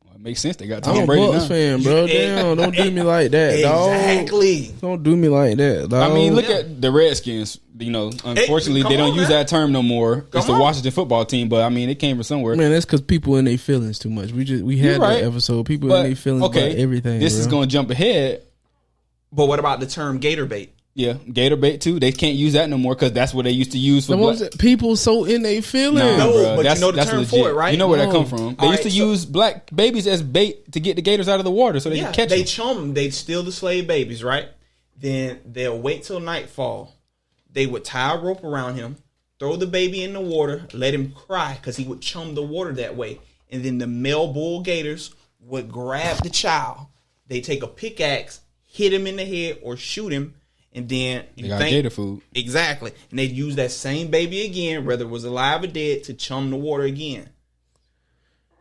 Well, it makes sense. They got I'm Tom a Brady Bucks now. fan, bro. Damn, don't do me like that, dog. Exactly. Don't do me like that, dog. I mean, look at the Redskins. You know, unfortunately, come they don't on, use man. that term no more. It's the on. Washington football team, but I mean, it came from somewhere. Man, that's because people in their feelings too much. We had right. that episode. People But, in their feelings about everything. This is bro. going to jump ahead. But what about the term gator bait? Yeah, gator bait too. They can't use that no more because that's what they used to use for So what was it? People so in their feelings. No, bruh, but you know the term for it, right? You know where that No. come from. They All used to right, so- use black babies as bait to get the gators out of the water so they Yeah, could catch they them. chum them. They'd steal the slave babies, right? Then they'll wait till nightfall. They would tie a rope around him, throw the baby in the water, let him cry because he would chum the water that way. And then the male bull gators would grab the child. They take a pickaxe, hit him in the head or shoot him, and then They got gator food. Exactly. And they'd use that same baby again, whether it was alive or dead, to chum the water again.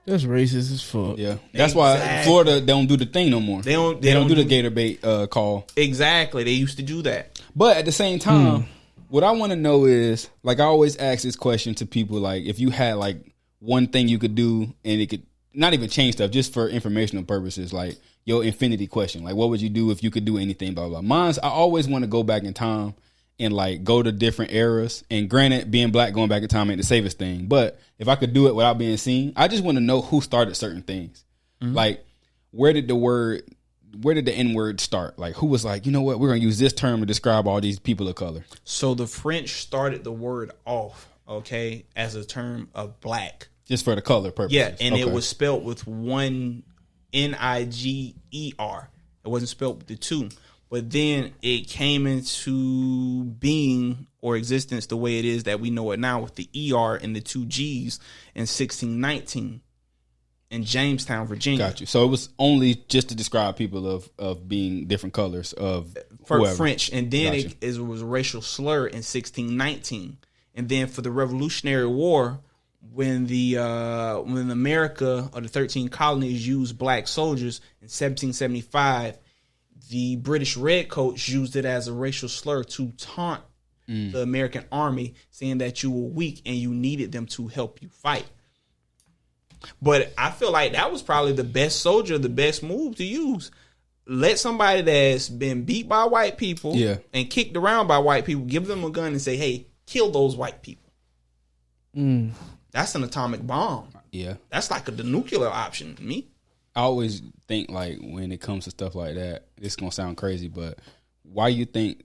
That's racist as fuck. Yeah, that's why Exactly. Florida don't do the thing no more. They don't do the gator bait call. Exactly. They used to do that. But at the same time, what I want to know is, like, I always ask this question to people, like, if you had like one thing you could do and it could not even change stuff, just for informational purposes, like your infinity question, like, what would you do if you could do anything? Blah blah. Mine's, I always want to go back in time and like go to different eras. And granted, being black going back in time ain't the safest thing, but if I could do it without being seen, I just want to know who started certain things. Like, where did the N-word start? Like, who was like, you know what, we're gonna use this term to describe all these people of color? So the French started the word off, okay, as a term of black. Just for the color purposes. Yeah, and it Okay. was spelled with one Niger. It wasn't spelled with the two. But then it came into being or existence the way it is that we know it now with the ER and the two G's in 1619 in Jamestown, Virginia. Got you. So it was only just to describe people of being different colors of For whoever. French, and then Gotcha. it was a racial slur in 1619, and then for the Revolutionary War, when America or the 13 colonies used black soldiers in 1775, the British redcoats used it as a racial slur to taunt the American army, saying that you were weak and you needed them to help you fight. But I feel like that was probably the best soldier, the best move to use. Let somebody that's been beat by white people and kicked around by white people, give them a gun and say, hey, kill those white people. That's an atomic bomb. Yeah. That's like the nuclear option to me. I always think, like, when it comes to stuff like that, it's gonna sound crazy, but why you think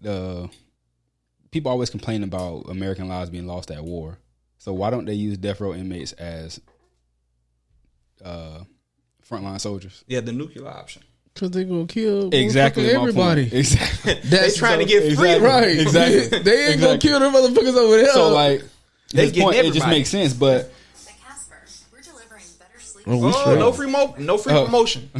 people always complain about American lives being lost at war? So why don't they use death row inmates as frontline soldiers? Yeah, the nuclear option. Because they're going to kill Exactly my everybody. point. Exactly. They trying to get free. Exactly. Right. Exactly. They ain't going to kill them motherfuckers over there. So, like, They his getting point, it just everybody. makes sense, but At Casper, we're delivering better sleep. Oh, we Oh, straight. no free promotion.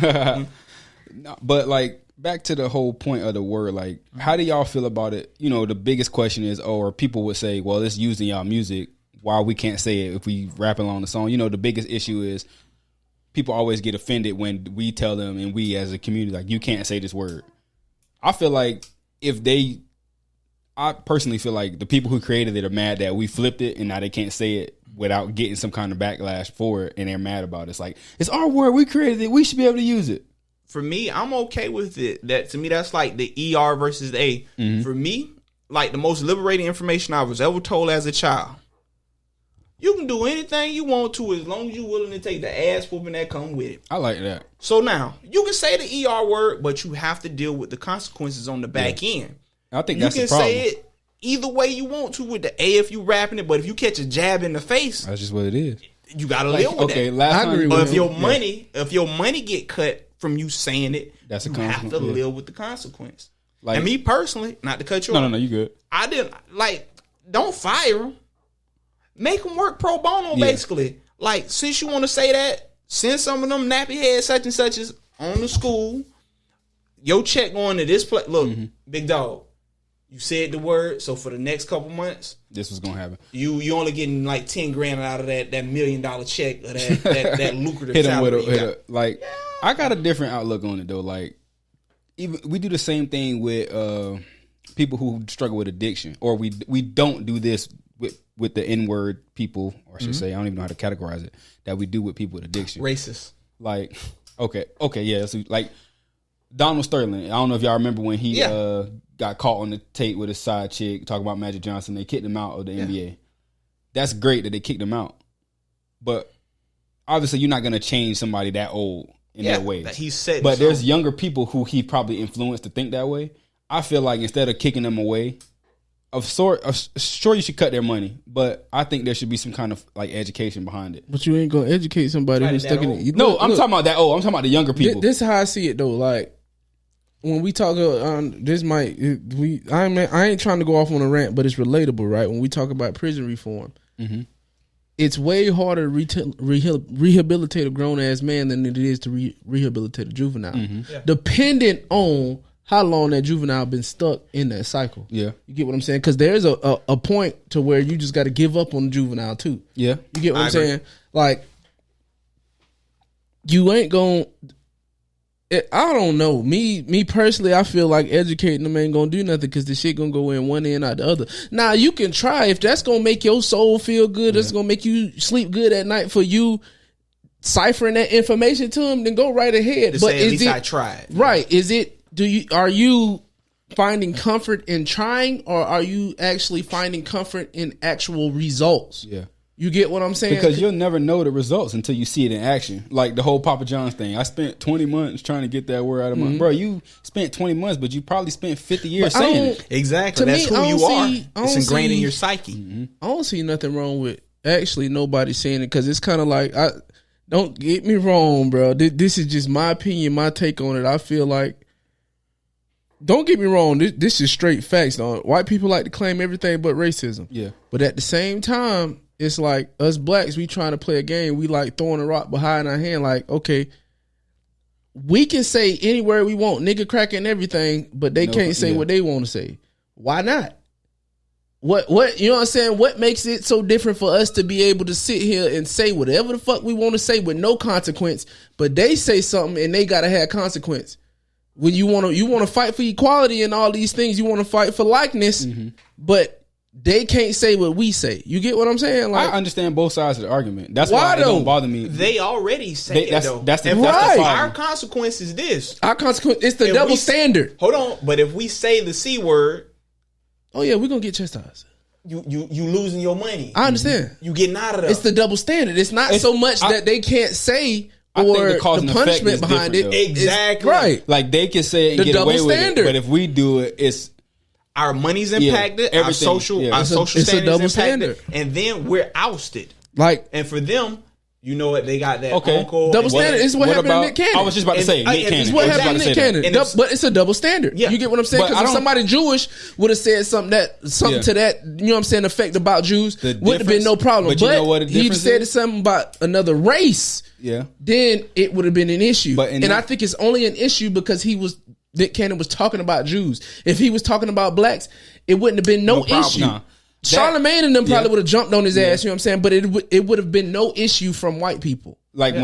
no, but like back to the whole point of the word, like, how do y'all feel about it? You know, the biggest question is, or people would say, well, it's used in y'all music. Why we can't say it if we rap along the song? You know, the biggest issue is people always get offended when we tell them, and we as a community, like, you can't say this word. I feel like I personally feel like the people who created it are mad that we flipped it and now they can't say it without getting some kind of backlash for it, and they're mad about it. It's like, it's our word, we created it, we should be able to use it. For me, I'm okay with it. That to me, that's like the ER versus the A. For me, like the most liberating information I was ever told as a child. You can do anything you want to as long as you're willing to take the ass whooping that come with it. I like that. So now, you can say the ER word, but you have to deal with the consequences on the back end. I think You that's can the problem. say it either way you want to with the A if you rapping it, but if you catch a jab in the face, That's just what it is. you gotta Like, live with okay, that. last I time, agree Or with if your money get cut from you saying it, That's a you have to consequence, yeah. live with the consequence. like, And me personally, not to cut you off, no, you good. I didn't like. Don't fire them. Make them work pro bono, Yeah. basically. Like, since you want to say that, send some of them nappy heads such and such as on the school. Your check going to this place. Look, big dog. You said the word, so for the next couple months, this was gonna happen. You only getting like $10,000 out of that $1 million check or that lucrative hit him salary. Like, I got a different outlook on it though. Like, even we do the same thing with people who struggle with addiction, or we don't do this with the N-word people, or I should say, I don't even know how to categorize it, that we do with people with addiction. Racist. Like, okay, yeah. So, like, Donald Sterling, I don't know if y'all remember when he got caught on the tape with his side chick talking about Magic Johnson. They kicked him out of the NBA. That's great that they kicked him out. But obviously you're not going to change somebody that old in their ways. He said but there's younger people who he probably influenced to think that way. I feel like instead of kicking them away, sure you should cut their money, but I think there should be some kind of like education behind it. But you ain't gonna educate somebody who's stuck in it. No, I'm talking about that old. I'm talking about the younger people. This is how I see it though. Like when we talk, I ain't trying to go off on a rant, but it's relatable, right? When we talk about prison reform, it's way harder to rehabilitate a grown ass man than it is to rehabilitate a juvenile, depending on how long that juvenile been stuck in that cycle. Yeah. You get what I'm saying? Because there's a point to where you just got to give up on the juvenile too. Yeah. You get what I'm saying? Like, you ain't going to... I don't know. Me personally, I feel like educating them ain't going to do nothing because the shit going to go in one end out the other. Now, you can try. If that's going to make your soul feel good, that's going to make you sleep good at night for you ciphering that information to them, then go right ahead. But at least I tried. Right. Are you finding comfort in trying, or are you actually finding comfort in actual results? Yeah. You get what I'm saying? Because you'll never know the results until you see it in action. Like the whole Papa John's thing. I spent 20 months trying to get that word out of my... Bro, you spent 20 months, but you probably spent 50 years saying it. Exactly. That's who you are. It's ingrained in your psyche. I don't see nothing wrong with actually nobody saying it, because it's kind of like... Don't get me wrong, bro. This is just my opinion, my take on it. I feel like... Don't get me wrong. This is straight facts. Though. White people like to claim everything but racism. Yeah. But at the same time, it's like us blacks, we trying to play a game. We like throwing a rock behind our hand. Like, okay, we can say anywhere we want, nigga, crack, and everything, but they can't say what they want to say. Why not? What you know what I'm saying? What makes it so different for us to be able to sit here and say whatever the fuck we want to say with no consequence, but they say something and they gotta have consequence? When you want to fight for equality and all these things, you want to fight for likeness, but they can't say what we say. You get what I'm saying? Like, I understand both sides of the argument. That's why it don't bother me. They already say it though. That's the Our consequence is this. Our consequence is the double standard. Hold on, but if we say the C word, oh yeah, we're gonna get chastised. You losing your money. I understand. You getting out of there. It's the double standard. It's not so much that they can't say. Or the punishment behind it. Exactly. Right. Like they can say it and get away with it. But if we do it, it's our money's impacted, our social standing is impacted, standard. And then we're ousted. Like, and for them, you know what, they got that uncle. Double standard is what happened to Nick Cannon. I was just about to say Nick Cannon. It's what happened to Nick Cannon. But it's a double standard. Yeah. You get what I'm saying? Because if somebody Jewish would have said something to that, you know what I'm saying, effect about Jews, wouldn't have been no problem. But you know what he said something about another race. Yeah, then it would have been an issue. And I think it's only an issue because Nick Cannon was talking about Jews. If he was talking about blacks, it wouldn't have been no issue. Nah. Charlemagne and them probably would have jumped on his ass, you know what I'm saying? But it would have been no issue from white people. Like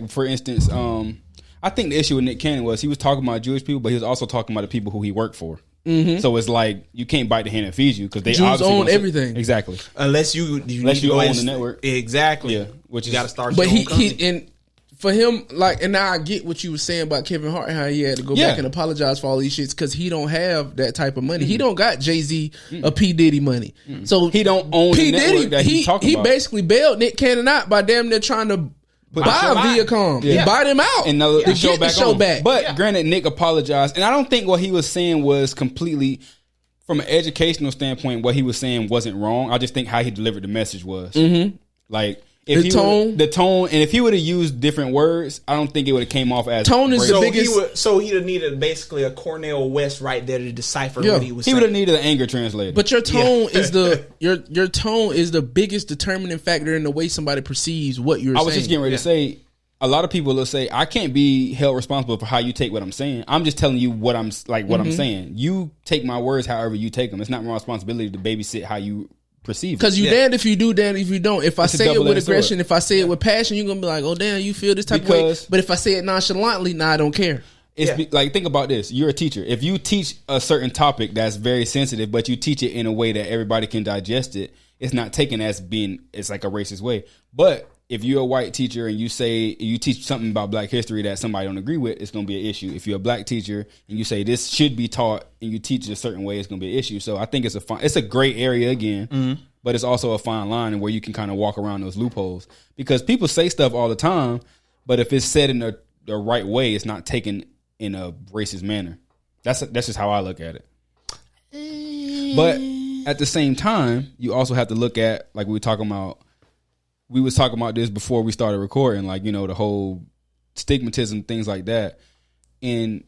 for instance, I think the issue with Nick Cannon was he was talking about Jewish people, but he was also talking about the people who he worked for. Mm-hmm. So it's like you can't bite the hand that feeds you because they Jews own everything. Exactly. Unless you own the network. Exactly. Yeah. Which you got to start. But and for him, like, and now I get what you were saying about Kevin Hart, how he had to go back and apologize for all these shits because he don't have that type of money. He don't got Jay-Z or P Diddy money. So he don't own P the network that he's talking about. He basically bailed Nick Cannon out by damn near trying to buy Viacom and buy them out and the show back. But granted, Nick apologized, and I don't think what he was saying was completely, from an educational standpoint, what he was saying wasn't wrong. I just think how he delivered the message was like. The tone, and if he would have used different words, I don't think it would have came off as tone is the biggest. So he'd have needed basically a Cornel West right there to decipher what he was saying. He would have needed an anger translator. But your tone is your tone is the biggest determining factor in the way somebody perceives what you're saying. I was just getting ready to say, a lot of people will say, I can't be held responsible for how you take what I'm saying. I'm just telling you what I'm saying. You take my words however you take them. It's not my responsibility to babysit how you perceive it. Because you damned if you do, damned if you don't. If I say it with aggression, sword. if I say it with passion, you're going to be like, oh, damn, you feel this type of way. But if I say it nonchalantly, nah, I don't care. It's like, think about this. You're a teacher. If you teach a certain topic that's very sensitive, but you teach it in a way that everybody can digest it, it's not taken as being, it's like a racist way. But if you're a white teacher and you say you teach something about Black history that somebody don't agree with, it's going to be an issue. If you're a Black teacher and you say this should be taught and you teach it a certain way, it's going to be an issue. So I think it's a gray area again, but it's also a fine line where you can kind of walk around those loopholes, because people say stuff all the time, but if it's said in the right way, it's not taken in a racist manner. That's just how I look at it. But at the same time, you also have to look at, like we was talking about this before we started recording, like, the whole stigmatism, things like that. And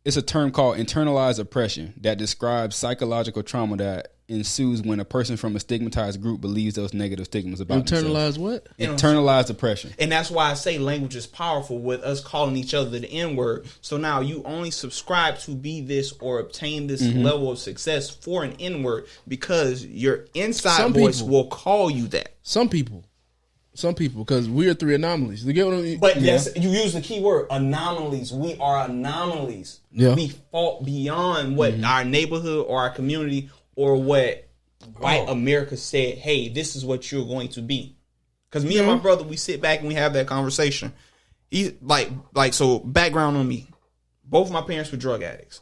it's a term called internalized oppression that describes psychological trauma that ensues when a person from a stigmatized group believes those negative stigmas about internalized themselves. What? Internalized oppression. And that's why I say language is powerful, with us calling each other the N-word. So now you only subscribe to be this or obtain this level of success for an N-word because your inside voice will call you that. Some people, because we are three anomalies. You get what I mean? But yes, you use the key word, anomalies. We are anomalies. Yeah. We fall beyond what our neighborhood or our community or what white America said, hey, this is what you're going to be. Because me and my brother, we sit back and we have that conversation. He so background on me. Both my parents were drug addicts.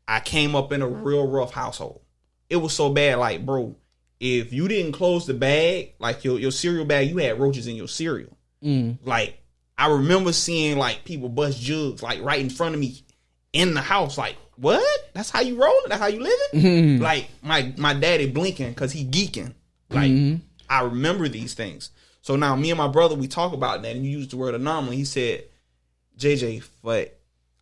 I came up in a real rough household. It was so bad, like, bro, if you didn't close the bag, like your cereal bag, you had roaches in your cereal. Like, I remember seeing like people bust jugs like right in front of me in the house. Like, what? That's how you rolling? That's how you living? Like my daddy blinking because he geeking. Like, I remember these things. So now me and my brother, we talk about that, and you used the word anomaly. He said, JJ, for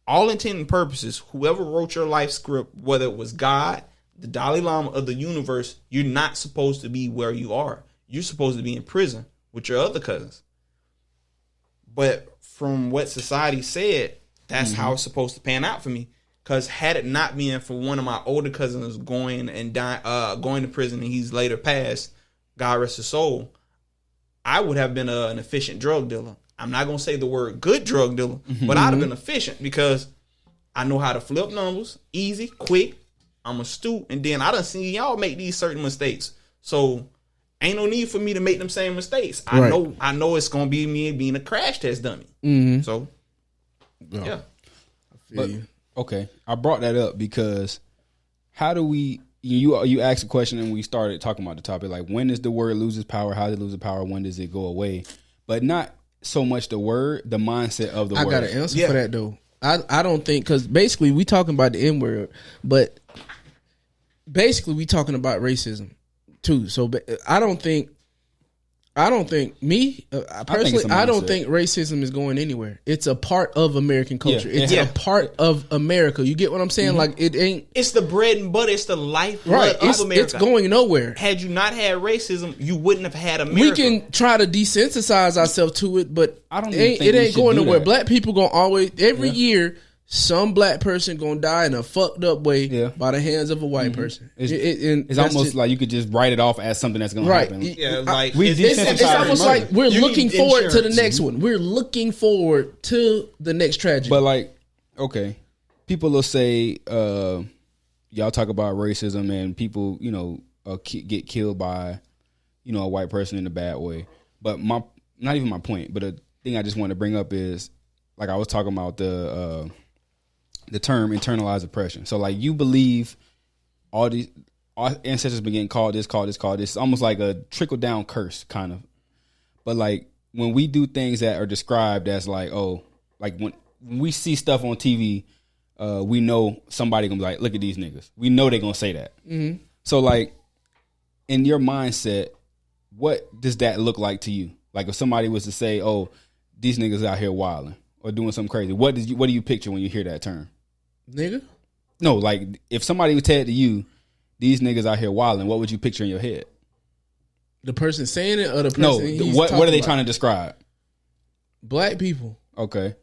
all intent and purposes, whoever wrote your life script, whether it was God, the Dalai Lama of the universe, you're not supposed to be where you are. You're supposed to be in prison with your other cousins. But from what society said, that's how it's supposed to pan out for me. Because had it not been for one of my older cousins going to prison, and he's later passed, God rest his soul, I would have been an efficient drug dealer. I'm not going to say the word good drug dealer, but I'd have been efficient because I know how to flip numbers, easy, quick. I'm astute, and then I done seen y'all make these certain mistakes. So ain't no need for me to make them same mistakes. I know it's gonna be me being a crash test dummy. So yeah. But okay, I brought that up because how do we? You asked a question and we started talking about the topic, like, when does the word lose its power? How does it lose its power? When does it go away? But not so much the word, the mindset of the word. I got an answer for that though. I don't think, because basically we talking about the N-word, but basically we talking about racism too. So I don't think racism is going anywhere. It's a part of American culture. It's a part of America. You get what I'm saying? Like, it ain't. It's the bread and butter. It's the lifeblood of America. It's going nowhere. Had you not had racism, you wouldn't have had America. We can try to desensitize ourselves to it, but it ain't going nowhere. Black people gonna always every year. Some black person gonna die in a fucked up way by the hands of a white person. It's almost like you could just write it off as something that's gonna happen. Yeah, like it's almost like we're looking forward to the next one. We're looking forward to the next tragedy. But like, okay, people will say, y'all talk about racism and people, get killed by, a white person in a bad way. But not even my point. But the thing I just want to bring up is, like, I was talking about the term internalized oppression. So like, you believe our ancestors been getting called this. It's almost like a trickle down curse kind of. But like, when we do things that are described as like, like when we see stuff on TV, we know somebody gonna be like, look at these niggas. We know they gonna say that. So like, in your mindset, what does that look like to you? Like, if somebody was to say, oh, these niggas out here wilding or doing something crazy, what do you picture when you hear that term? Nigga? No, like, if somebody would tell it to you, these niggas out here wilding, what would you picture in your head? The person saying it or the person? No, what are they trying to describe? Black people. Okay.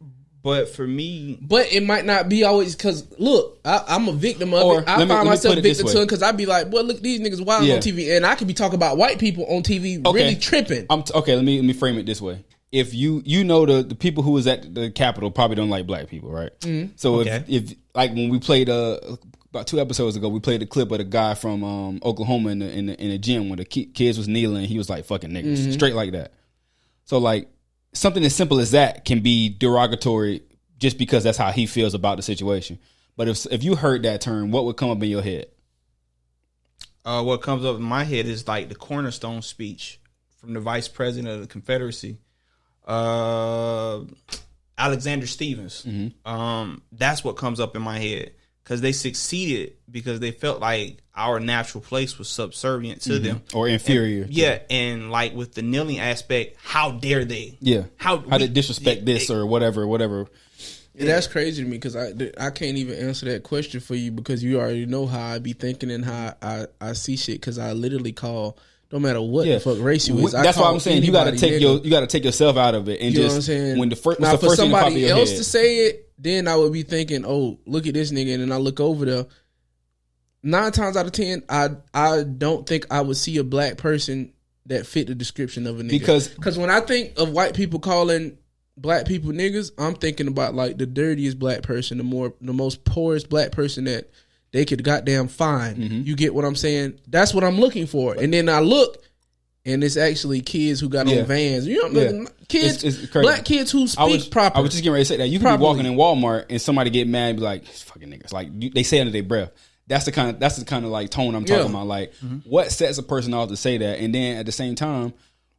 But for me, But it might not be always because look, I'm a victim of Or it. I let me find myself put it this victim way. to it because I'd be like, boy, look, these niggas wild Yeah. on TV, and I could be talking about white people on TV really tripping. Okay, let me frame it this way. If you know the people who was at the Capitol probably don't like black people, right? Mm-hmm. So if like when we played about 2 episodes ago, we played a clip of the guy from Oklahoma in the gym when the kids was kneeling, he was like fucking niggas, straight like that. So like something as simple as that can be derogatory just because that's how he feels about the situation. But if you heard that term, what would come up in your head? What comes up in my head is like the cornerstone speech from the vice president of the Confederacy, Alexander Stevens. That's what comes up in my head because they succeeded because they felt like our natural place was subservient to them Or inferior. And like with the kneeling aspect, how dare they? How they disrespect this or whatever. And that's crazy to me because I can't even answer that question for you because you already know how I be thinking and how I see shit because I literally call no matter what the fuck race you is. That's why I'm saying you got to take yourself out of it and you know just what I'm saying? when the first now for somebody else head? to say it, then I would be thinking, oh, look at this nigga, and then I look over there. 9 times out of 10, I don't think I would see a black person that fit the description of a nigga because when I think of white people calling black people niggas, I'm thinking about like the dirtiest black person, the most poorest black person that they could goddamn find. You get what I'm saying? That's what I'm looking for. And then I look, and it's actually kids who got on Vans. You know, kids, it's crazy. Black kids who speak properly. I was just getting ready to say that. You can be walking in Walmart and somebody get mad and be like, "Fucking niggas!" Like they say under their breath. That's the kind of like tone I'm talking about. Like, what sets a person off to say that? And then at the same time,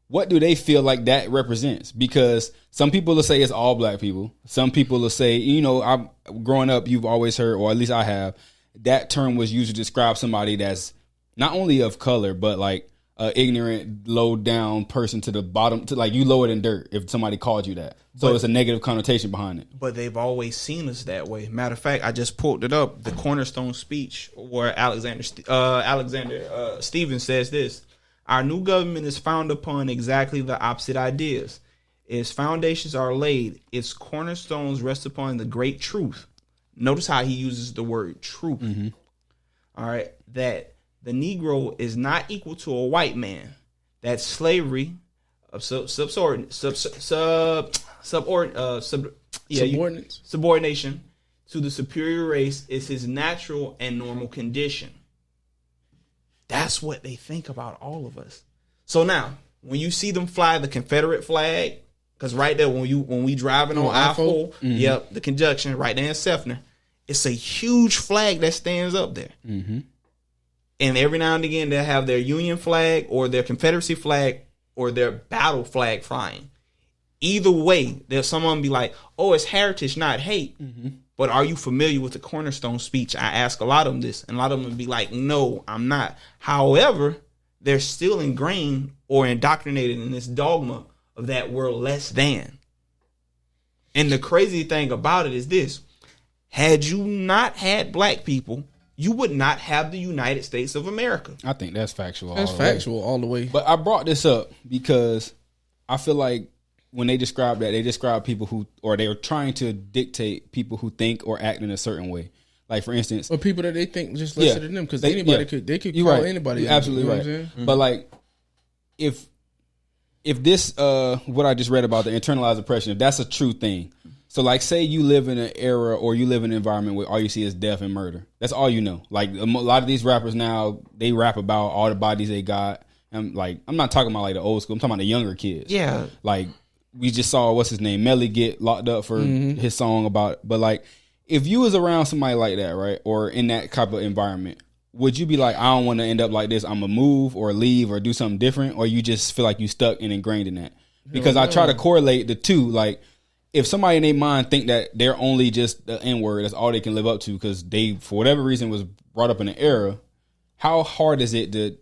what do they feel like that represents? Because some people will say it's all black people. Some people will say, you know, growing up, you've always heard, or at least I have, that term was used to describe somebody that's not only of color, but like ignorant, low down person to the bottom, to like you lower than dirt if somebody called you that. So it's a negative connotation behind it. But they've always seen us that way. Matter of fact, I just pulled it up. The cornerstone speech where Alexander Stevens says this. Our new government is founded upon exactly the opposite ideas. Its foundations are laid. Its cornerstones rest upon the great truth. Notice how he uses the word truth. All right. That the Negro is not equal to a white man. That slavery of subordination to the superior race is his natural and normal condition. That's what they think about all of us. So now, when you see them fly the Confederate flag, because right there, when we driving on I-4, the conjunction right there in Sefner, it's a huge flag that stands up there. And every now and again, they'll have their Union flag or their Confederacy flag or their battle flag flying. Either way, there's someone be like, oh, it's heritage, not hate. But are you familiar with the cornerstone speech? I ask a lot of them this, and a lot of them would be like, no, I'm not. However, they're still ingrained or indoctrinated in this dogma of that we're less than. And the crazy thing about it is this. Had you not had black people, you would not have the United States of America. I think that's factual. That's factual all the way. But I brought this up because I feel like when they describe that, they describe people who, or they are trying to dictate people who think or act in a certain way. Like for instance, or people that they think just lesser than them, because anybody could call anybody. You're absolutely right. But like, if this what I just read about the internalized oppression, if that's a true thing, so like say you live in an era or you live in an environment where all you see is death and murder. That's all you know. Like a lot of these rappers now, they rap about all the bodies they got. And like, I'm not talking about like the old school. I'm talking about the younger kids. Yeah. Like we just saw what's his name, Melly, get locked up for his song about. But like, if you was around somebody like that, right, or in that type of environment, would you be like, I don't want to end up like this, I'm gonna move or leave or do something different, or you just feel like you stuck and ingrained in that? Because I try to correlate the two. Like, if somebody in their mind think that they're only just the N-word, that's all they can live up to because they, for whatever reason, was brought up in an era, how hard is it to,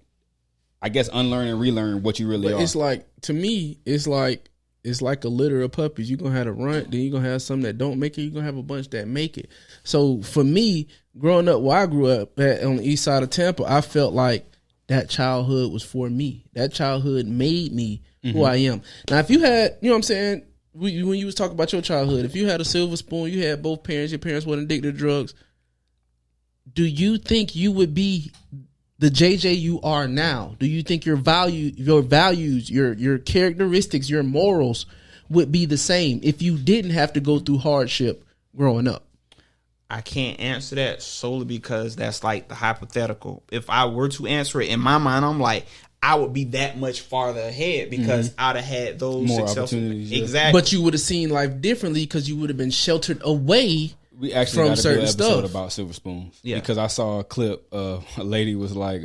I guess, unlearn and relearn what you really are? It's like, to me, it's like a litter of puppies. You're going to have a runt, then you're going to have some that don't make it, you're going to have a bunch that make it. So for me, growing up where I grew up on the east side of Tampa, I felt like that childhood was for me. That childhood made me who I am. Now, if you had, you know what I'm saying, when you was talking about your childhood, if you had a silver spoon, you had both parents, your parents weren't addicted to drugs, do you think you would be the JJ you are now? Do you think your values, your characteristics, your morals would be the same if you didn't have to go through hardship growing up? I can't answer that solely because that's like the hypothetical. If I were to answer it in my mind, I'm like, I would be that much farther ahead because I'd have had those more successful opportunities. Yeah. Exactly. But you would have seen life differently because you would have been sheltered away. We actually from got to do an certain episode stuff. about silver spoons. Yeah. Because I saw a clip. A lady was like,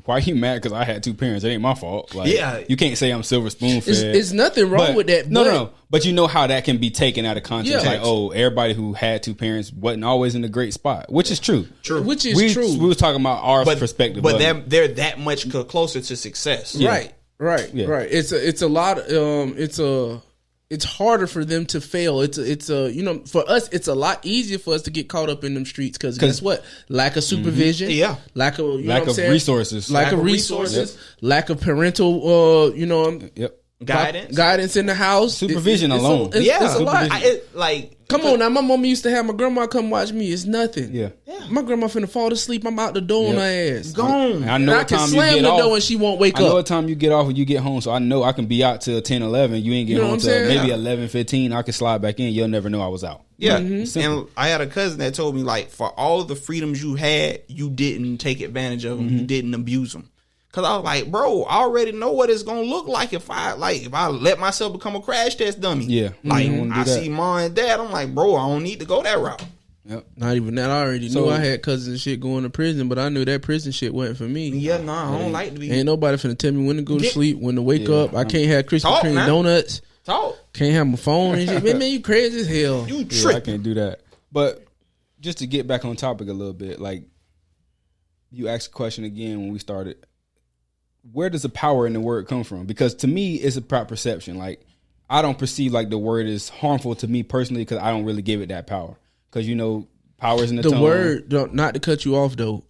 "Why you mad? Because I had two parents. It ain't my fault. Like, Yeah. you can't say I'm silver spoon fed. It's nothing wrong with that. No. But you know how that can be taken out of context. Yeah. Like, oh, everybody who had two parents wasn't always in a great spot, which is true. True. Which is true. We was talking about our perspective, but of they're that much closer to success. Right. Yeah. Right. It's a lot. It's harder for them to fail. It's you know, for us, it's a lot easier for us to get caught up in them streets because guess what? Lack of supervision. Yeah. Lack of lack of resources. Lack of resources. Lack of parental. Yep. Guidance in the house. Supervision alone. It's a lot. Come on now, my mom used to have my grandma come watch me. It's nothing. Yeah. My grandma finna fall asleep. I'm out the door on her ass. Gone. And I know I what can time slam you get the off. door and she won't wake I know up. what time you get off when you get home, so I know I can be out till 10, 11. You ain't get You know home what I'm till saying? maybe 11:15. I can slide back in. You'll never know I was out. Yeah. Simple. And I had a cousin that told me, like, for all the freedoms you had, you didn't take advantage of them. You didn't abuse them. Cause I was like, bro, I already know what it's gonna look like if I let myself become a crash test dummy. Yeah. Like, You don't wanna do I that. see mom and dad, I'm like, bro, I don't need to go that route. Yep. Not even that. I already So- knew I had cousins and shit going to prison, but I knew that prison shit wasn't for me. Yeah, no, I don't like to be Ain't nobody finna tell me when to go to Get- sleep, when to wake Yeah. up. I can't have Krispy Talk, Kreme man. donuts. taught. Can't have my phone and shit. Man, you crazy as hell. You Yeah, I tripping. can't do that. But just to get back on topic a little bit, like you asked a question again when we started. Where does the power in the word come from? Because to me, it's a proper perception. Like I don't perceive like the word is harmful to me personally because I don't really give it that power. Because you know, power is in the The tongue. word, not to cut you off though,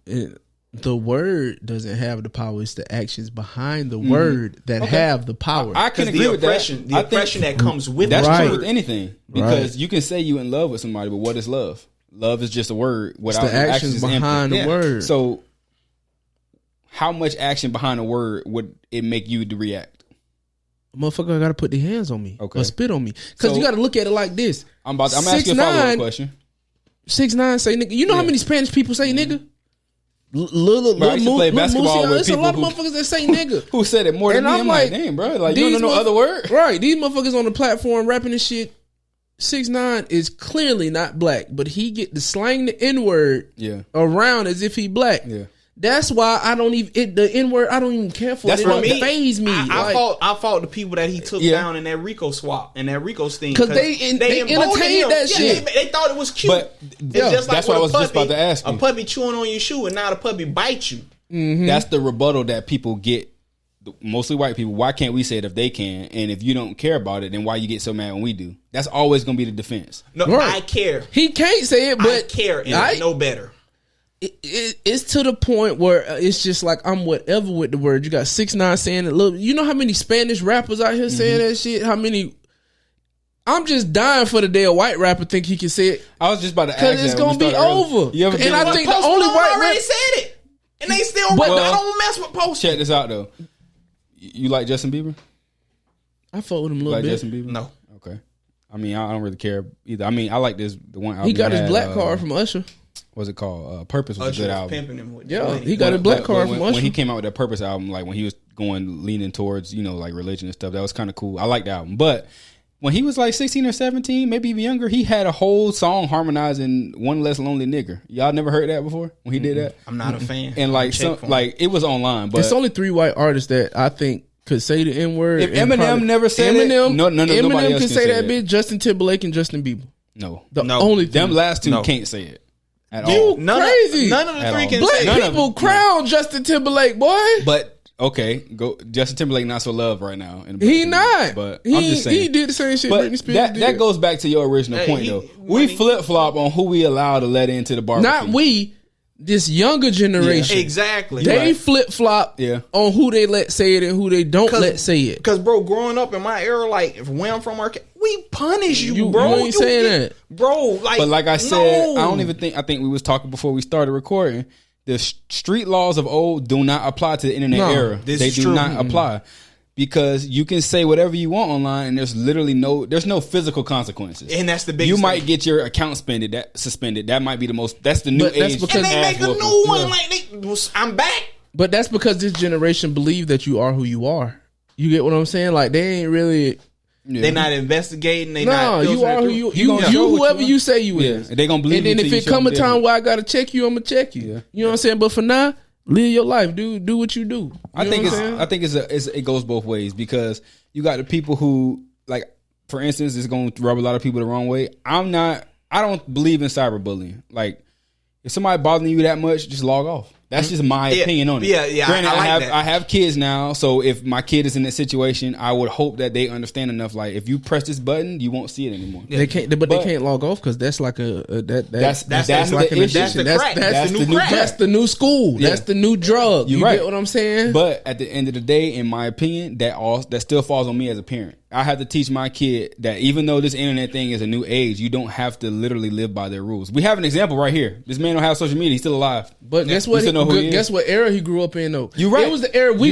the word doesn't have the power. It's the actions behind the word that have the power. I can Because agree the with oppression, that. the I think oppression that comes with that's Right. true with anything because you can say you in love with somebody, but what is love? Love is just a word It's without the actions is empty. behind the word. So, how much action behind a word would it make you to react? Motherfucker got to put their hands on me Okay. or spit on me. Because So- you got to look at it like this. I'm asking a follow up question. 6'9" say nigga. You know how many Spanish people say nigga? Lil Bro, I used to play basketball with There's a lot of people motherfuckers that say nigga. Who said it more than And me? I'm like, damn, bro. Like, you don't know no other word? Right. These motherfuckers on the platform rapping and shit. 6'9" is clearly not black, but he get to slang the N-word Yeah. around as if he black. Yeah. That's why I don't even the N-word. I don't even care for That's it. It for don't me. faze me. I fought the people that he took down in that Rico swap and that Rico sting 'Cause they emboldened entertained him. that Yeah, shit. They thought it was cute. But It's that's what I with was a just about to ask you. A puppy chewing on your shoe and now the puppy bites you. That's the rebuttal that people get, mostly white people. Why can't we say it if they can? And if you don't care about it, then why you get so mad when we do? That's always going to be the defense. No, Right. I care. He can't say it, but I care and I know better. It's to the point where it's just like I'm whatever with the word. You got 6ix9ine saying it. Look, you know how many Spanish rappers out here saying that shit? How many? I'm just dying for the day a white rapper think he can say it I was just about to ask because it's that when gonna we be started earlier. over. You ever And been- I think the Post only Malone white already rapper. said it, and they still. But- I don't mess with Post. Check this out though. You like Justin Bieber? I fought with him a You little like bit. Justin Bieber? No. Okay. I mean, I don't really care either. I mean, I like the one. He got his had, black card from Usher. What's it called? Purpose was Usher a good was album. pimping him with Yeah, money. he got his black card when, from Usher. when he came out with that Purpose album, like when he was leaning towards like religion and stuff, that was kind of cool. I like the album, but when he was like 16 or 17, maybe even younger, he had a whole song harmonizing "One Less Lonely Nigger." Y'all never heard that before when he did that? I'm not a fan. And like Check for him. like it was online, but It's only 3 white artists that I think could say the N word. If Eminem never said it, nobody Eminem else can can say say that it. bitch. Justin Timberlake and Justin Bieber. no, The No. only thing. them last two No. can't say it at You all. crazy. None of the At three all. can Black say None it. of people them. crown Justin Timberlake, boy. But okay, go Justin Timberlake not so loved right now. He not. But he, I'm just saying. he did the same shit But Britney Spears that did. goes back to your original Hey, point, he- though. when We he- flip flop on who we allow to let into the barbecue. Not we. this younger generation, exactly, they flip flop on who they let say it and who they don't let say it. Because bro, growing up in my era, like where I'm from, we punish you, bro. You ain't saying that, bro. Like, but like I said, I don't even think. I think we was talking before we started recording. The street laws of old do not apply to the internet era. They do not apply. Because you can say whatever you want online, and there's literally no physical consequences. And that's the biggest. You might get your account suspended. That might be the most. That's the new age. And they make a new one. Like I'm back. But that's because this generation believe that you are who you are. You get what I'm saying? Like they ain't really. Yeah. They're not investigating. You are who you whoever you say you is. They gonna believe. And then if it come a time where I gotta check you, I'm gonna check you. Yeah. You know what I'm saying? But for now, live your life. Do what you do. I think it goes both ways, because you got the people who, like, for instance, it's going to rub a lot of people the wrong way. I don't believe in cyberbullying. Like, if somebody bothering you that much, just log off. That's just my opinion on it. Yeah. Granted, that. I have kids now, so if my kid is in that situation, I would hope that they understand enough. Like, if you press this button, you won't see it anymore. Yeah. They can't, but they can't log off because that's like that's like an addiction. That's the new school. Yeah. That's the new drug. You get what I'm saying? But at the end of the day, in my opinion, that still falls on me as a parent. I have to teach my kid that even though this internet thing is a new age, you don't have to literally live by their rules. We have an example right here. This man don't have social media. He's still alive. But guess what? Guess what era he grew up in, though? You're right. It was the era we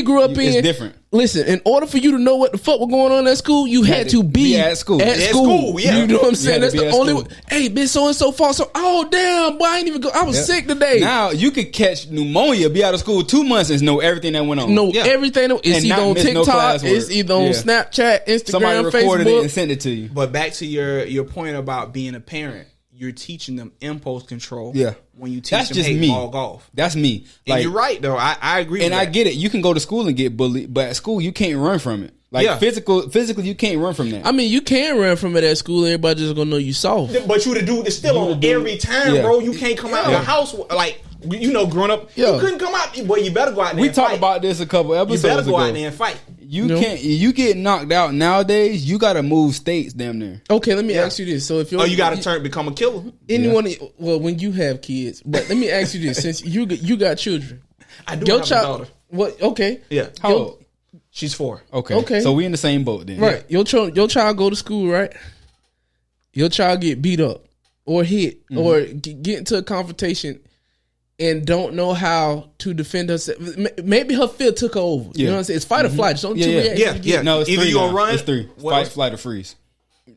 grew up in. It's different. Listen, in order for you to know what the fuck was going on at school, you had to be at school. Yeah. You know what I'm saying? That's the only way. Hey, bitch, so-and-so fought. So, oh, damn, boy, I ain't even go. I was sick today. Now, you could catch pneumonia, be out of school 2 months and know everything that went on. Everything. It's either on TikTok, it's either on Snapchat, Instagram, somebody recorded Facebook. it and sent it to you. But back to your point about being a parent. You're teaching them impulse control. Yeah. When you teach that's them, just hey, me. Log off. That's me. Like, and you're right, though. I agree. And I get it. You can go to school and get bullied, but at school you can't run from it. Like physically, you can't run from that. I mean, you can run from it at school. Everybody just gonna know you soft. But you the dude that's still on every time, bro. You can't come out of the house like growing up. You couldn't come out. Boy, you better go out there. We talked about this a couple episodes ago. You better go out there and fight. You can't. You get knocked out nowadays. You got to move states, damn near. Okay, let me ask you this. So if you got to become a killer. Well, when you have kids, but let me ask you this: since you got children, I do have a daughter. What? Okay, yeah. How old? She's 4. Okay. So we in the same boat then. Right. Yeah. Your child go to school, right? Your child get beat up or hit or get into a confrontation and don't know how to defend herself. Maybe her fear took her over. You know what I'm saying? It's fight or flight. It's only two reactions. Yeah. No, it's either 3 you gonna run. It's 3. Fight, flight, or freeze.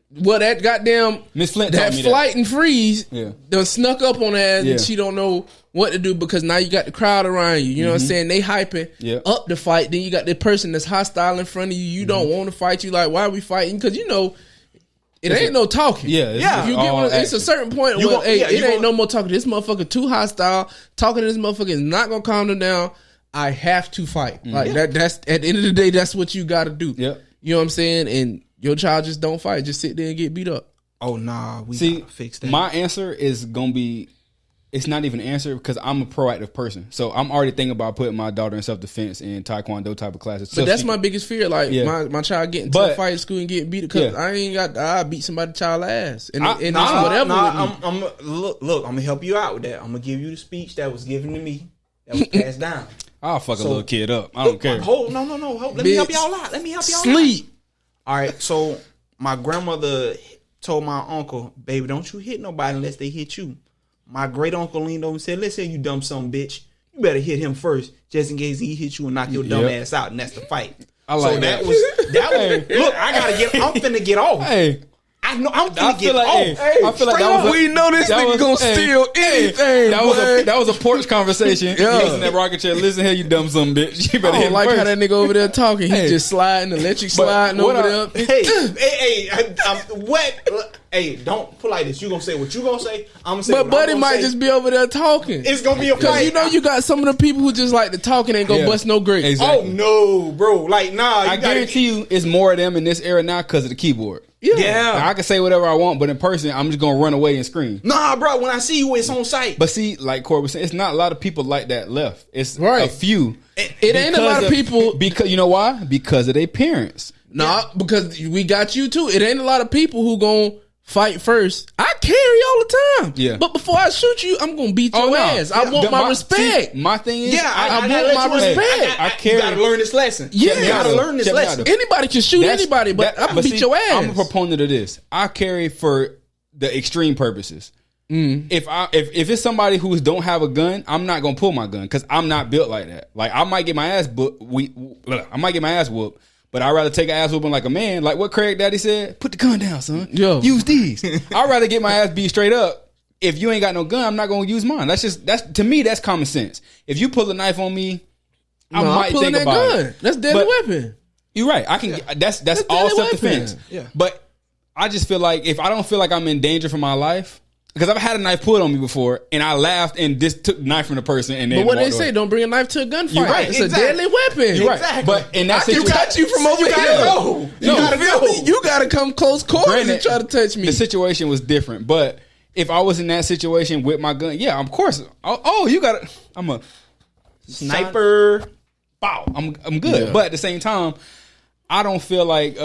Well, that goddamn Miss Flint that flight and freeze done snuck up on her ass and she don't know what to do because now you got the crowd around you. You know what I'm saying? They hyping up the fight. Then you got the person that's hostile in front of you. You don't want to fight. You like, why are we fighting? Because it ain't no talking. Yeah. If you get it's a certain point where it ain't no more talking. This motherfucker too hostile. Talking to this motherfucker is not gonna calm them down. I have to fight. Like that's at the end of the day, that's what you gotta do. Yeah. You know what I'm saying? And your child just don't fight. Just sit there and get beat up. Oh nah, we gotta fix that. My answer is gonna be, it's not even an answer because I'm a proactive person. So I'm already thinking about putting my daughter in self-defense and taekwondo type of classes. But that's my biggest fear. Like my child getting to a fight at school and getting beat because I beat somebody's child ass. And it's whatever. I'm gonna help you out with that. I'm gonna give you the speech that was given to me that was passed down. I'll fuck a little kid up. I don't care. No. Let me help y'all out. Sleep. All right, so my grandmother told my uncle, baby, don't you hit nobody unless they hit you. My great uncle leaned over and said, let's say you dumb son bitch. You better hit him first, just in case he hit you and knock your dumb ass out, and that's the fight. I like so that was look, I'm finna get off. Hey. I'm finna get off. I feel like that was we know this nigga gonna steal anything. That was a porch conversation. Using that rocket chair. Listen here, you dumb son bitch. You better hit him like first. How that nigga over there talking. He just sliding, electric sliding over there. Hey, don't put like this. You gonna say what you gonna say. I'm gonna say. But Buddy might just be over there talking. It's gonna be a fight. You got some of the people who just like to talk and ain't gonna bust no grapes. Exactly. Oh no, bro! Like nah. I guarantee you, it's more of them in this era now because of the keyboard. Yeah. Like, I can say whatever I want, but in person, I'm just gonna run away and scream. Nah, bro. When I see you, it's on sight. But see, like Corey was saying, it's not a lot of people like that left. It's a few. It ain't a lot of people because you know why? Because of their parents. Nah, because we got you too. It ain't a lot of people who gon' fight first. I carry all the time. Yeah. But before I shoot you, I'm gonna beat your ass. I want my respect. See, my thing is, I want my respect. I carry. You gotta learn this lesson. Yeah. You gotta learn this lesson. Anybody can shoot anybody, but I'm gonna beat your ass. I'm a proponent of this. I carry for the extreme purposes. If it's somebody who don't have a gun, I'm not gonna pull my gun because I'm not built like that. Like I might get my ass whooped, but I'd rather take an ass whooping like a man. Like what Craig Daddy said, put the gun down, son. Yo. Use these. I'd rather get my ass beat straight up. If you ain't got no gun, I'm not gonna use mine. That's to me, that's common sense. If you pull a knife on me, I might think about gun. it. That's deadly weapon. You're right. I can. That's all self defense. Yeah. But I just feel like if I don't feel like I'm in danger for my life, because I've had a knife pulled on me before, and I laughed and just took the knife from the person. And then but what they walked say, away. Don't bring a knife to a gunfight. You're right. It's a deadly weapon. You're right. Exactly. But in that I can situation, touch you from over You here. gotta go. You gotta go. You gotta come close quarters Granted, and try to touch me. the situation was different. But if I was in that situation with my gun, yeah, of course. You got to. I'm a Sniper. Bow. I'm good. Yeah. But at the same time, I don't feel like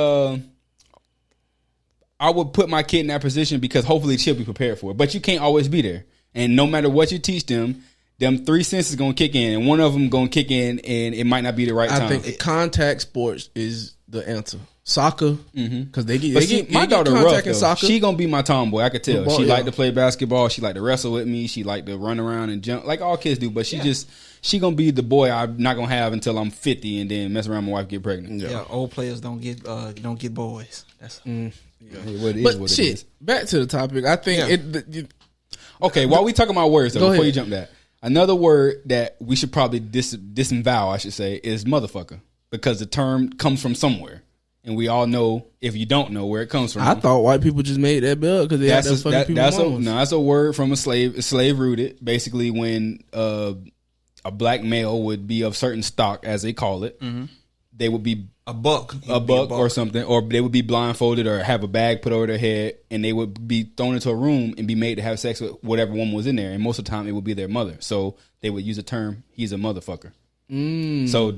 I would put my kid in that position because hopefully she'll be prepared for it. But you can't always be there. And no matter what you teach them, them three senses going to kick in. And one of them going to kick in and it might not be the right time. I think contact sports is the answer. Soccer, because they But get my daughter rough, contact in though. soccer. She gonna be my tomboy. I could tell. Football, She yeah. like to play basketball. She like to wrestle with me. She like to run around and jump like all kids do. But she gonna be the boy I'm not gonna have until I'm 50 and then mess around with my wife get pregnant. Yeah, old players don't get boys. That's What it but is, what shit, it is. back to the topic. I think Okay, while we talking about words though, Go before ahead. you jump that, another word that we should probably disavow, I should say, is motherfucker, because the term comes from somewhere, and we all know if you don't know where it comes from. I thought white people just made that bill because they had that fucking people mamas. That's a word from a slave rooted. Basically, when a black male would be of certain stock, as they call it, they would be a buck. or something, or they would be blindfolded or have a bag put over their head, and they would be thrown into a room and be made to have sex with whatever woman was in there. And most of the time, it would be their mother. So they would use the term "he's a motherfucker." So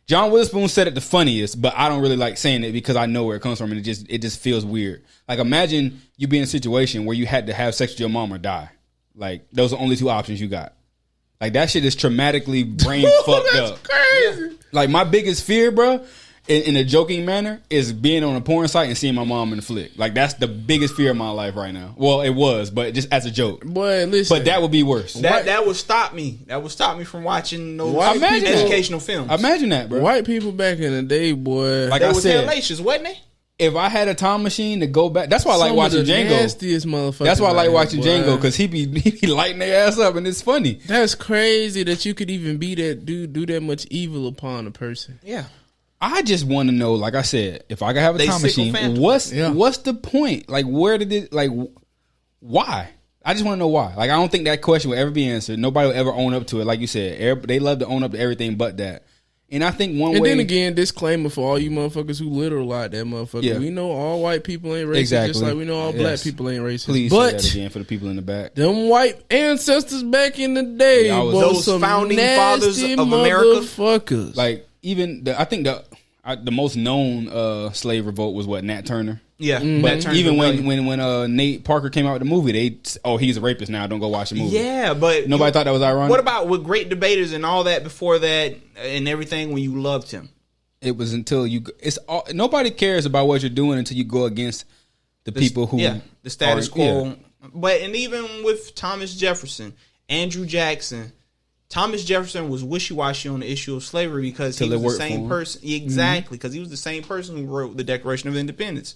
John Witherspoon said it the funniest, but I don't really like saying it because I know where it comes from, and it just feels weird. Like imagine you be in a situation where you had to have sex with your mom or die. Like those are the only two options you got. Like that shit is traumatically brain fucked That's up. crazy. Like my biggest fear, bro, in a joking manner, is being on a porn site and seeing my mom in the flick. Like that's the biggest fear of my life right now. Well, it was, but just as a joke. Boy, listen. But that would be worse. That would stop me. That would stop me from watching those Imagine that. educational films. Imagine that, bro. White people back in the day, boy. Like They I was said, hellacious, wasn't they? if I had a time machine to go back, that's why I like Some watching of the Django. nastiest motherfuckers That's why I like out watching here, boy. Django, because he be lighting their ass up and it's funny. That's crazy that you could even be that dude, do that much evil upon a person. Yeah. I just want to know, like I said, if I could have a They time sickle machine, phantom. what's the point? Like, where did it? Like, why? I just want to know why. Like, I don't think that question will ever be answered. Nobody will ever own up to it. Like you said, they love to own up to everything but that. And I think one And way. then again, disclaimer for all you motherfuckers who literalize that motherfucker. Yeah. We know all white people ain't racist, Exactly. just like we know all black Yes. people ain't racist. Please but say that again for the people in the back. them white ancestors back in the day, Yeah, I was- boy, Those some founding nasty fathers of America. motherfuckers. Like even I think the most known slave revolt was what, Nat Turner. Yeah. But That turned even rebellion. when Nate Parker came out with the movie, he's a rapist now. Don't go watch the movie. Yeah, but Nobody thought that was ironic. What about with great debaters and all that before that and everything when you loved him? It was until nobody cares about what you're doing until you go against the people who the status are- quo. yeah. But and even with Thomas Jefferson, Andrew Jackson, Thomas Jefferson was wishy-washy on the issue of slavery because he Till it was the worked for same him. person. Exactly, because he was the same person who wrote the Declaration of Independence.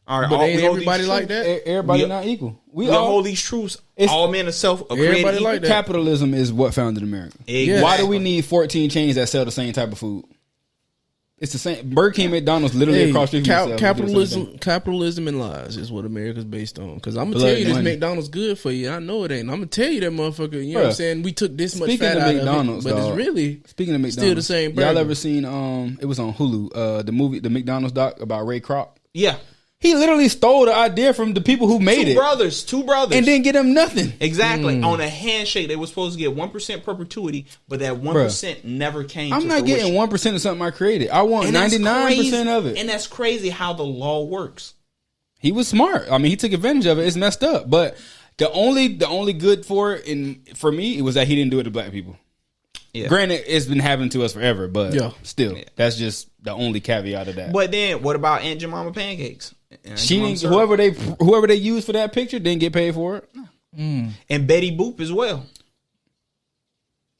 All right, But ain't we hold everybody these like truths. that? Everybody We- not equal. We all hold these truths. All men are Everybody created like equal. that. Capitalism is what founded America. Exactly. Why do we need 14 chains that sell the same type of food? It's the same. Burger King, McDonald's, literally Hey, across the street. from themselves. Do the same thing. capitalism and lies is what America's based on. Because I'm gonna Blood tell you, this money. McDonald's good for you. I know it ain't. I'm gonna tell you that motherfucker. You know what I'm Bruh, saying? We took this much Speaking fat of out McDonald's, of it, but dog, it's really Speaking of McDonald's, still the same Y'all burger. ever seen? It was on Hulu. The movie, the McDonald's doc about Ray Kroc. Yeah, He literally stole the idea from the people who made two it, brothers, and didn't get him nothing. exactly on a handshake. They were supposed to get 1% perpetuity, but that 1% never came. I'm to not getting fruition. 1% of something I created. I want And that's 99% crazy. of it. And that's crazy how the law works. He was smart. I mean, he took advantage of it. It's messed up, but the only good for it, for me, it was that he didn't do it to black people. Yeah. Granted, it's been happening to us forever, but still, that's just the only caveat of that. But then, what about Aunt Jemima Pancakes? She didn't, whoever they used for that picture didn't get paid for it. And Betty Boop as well.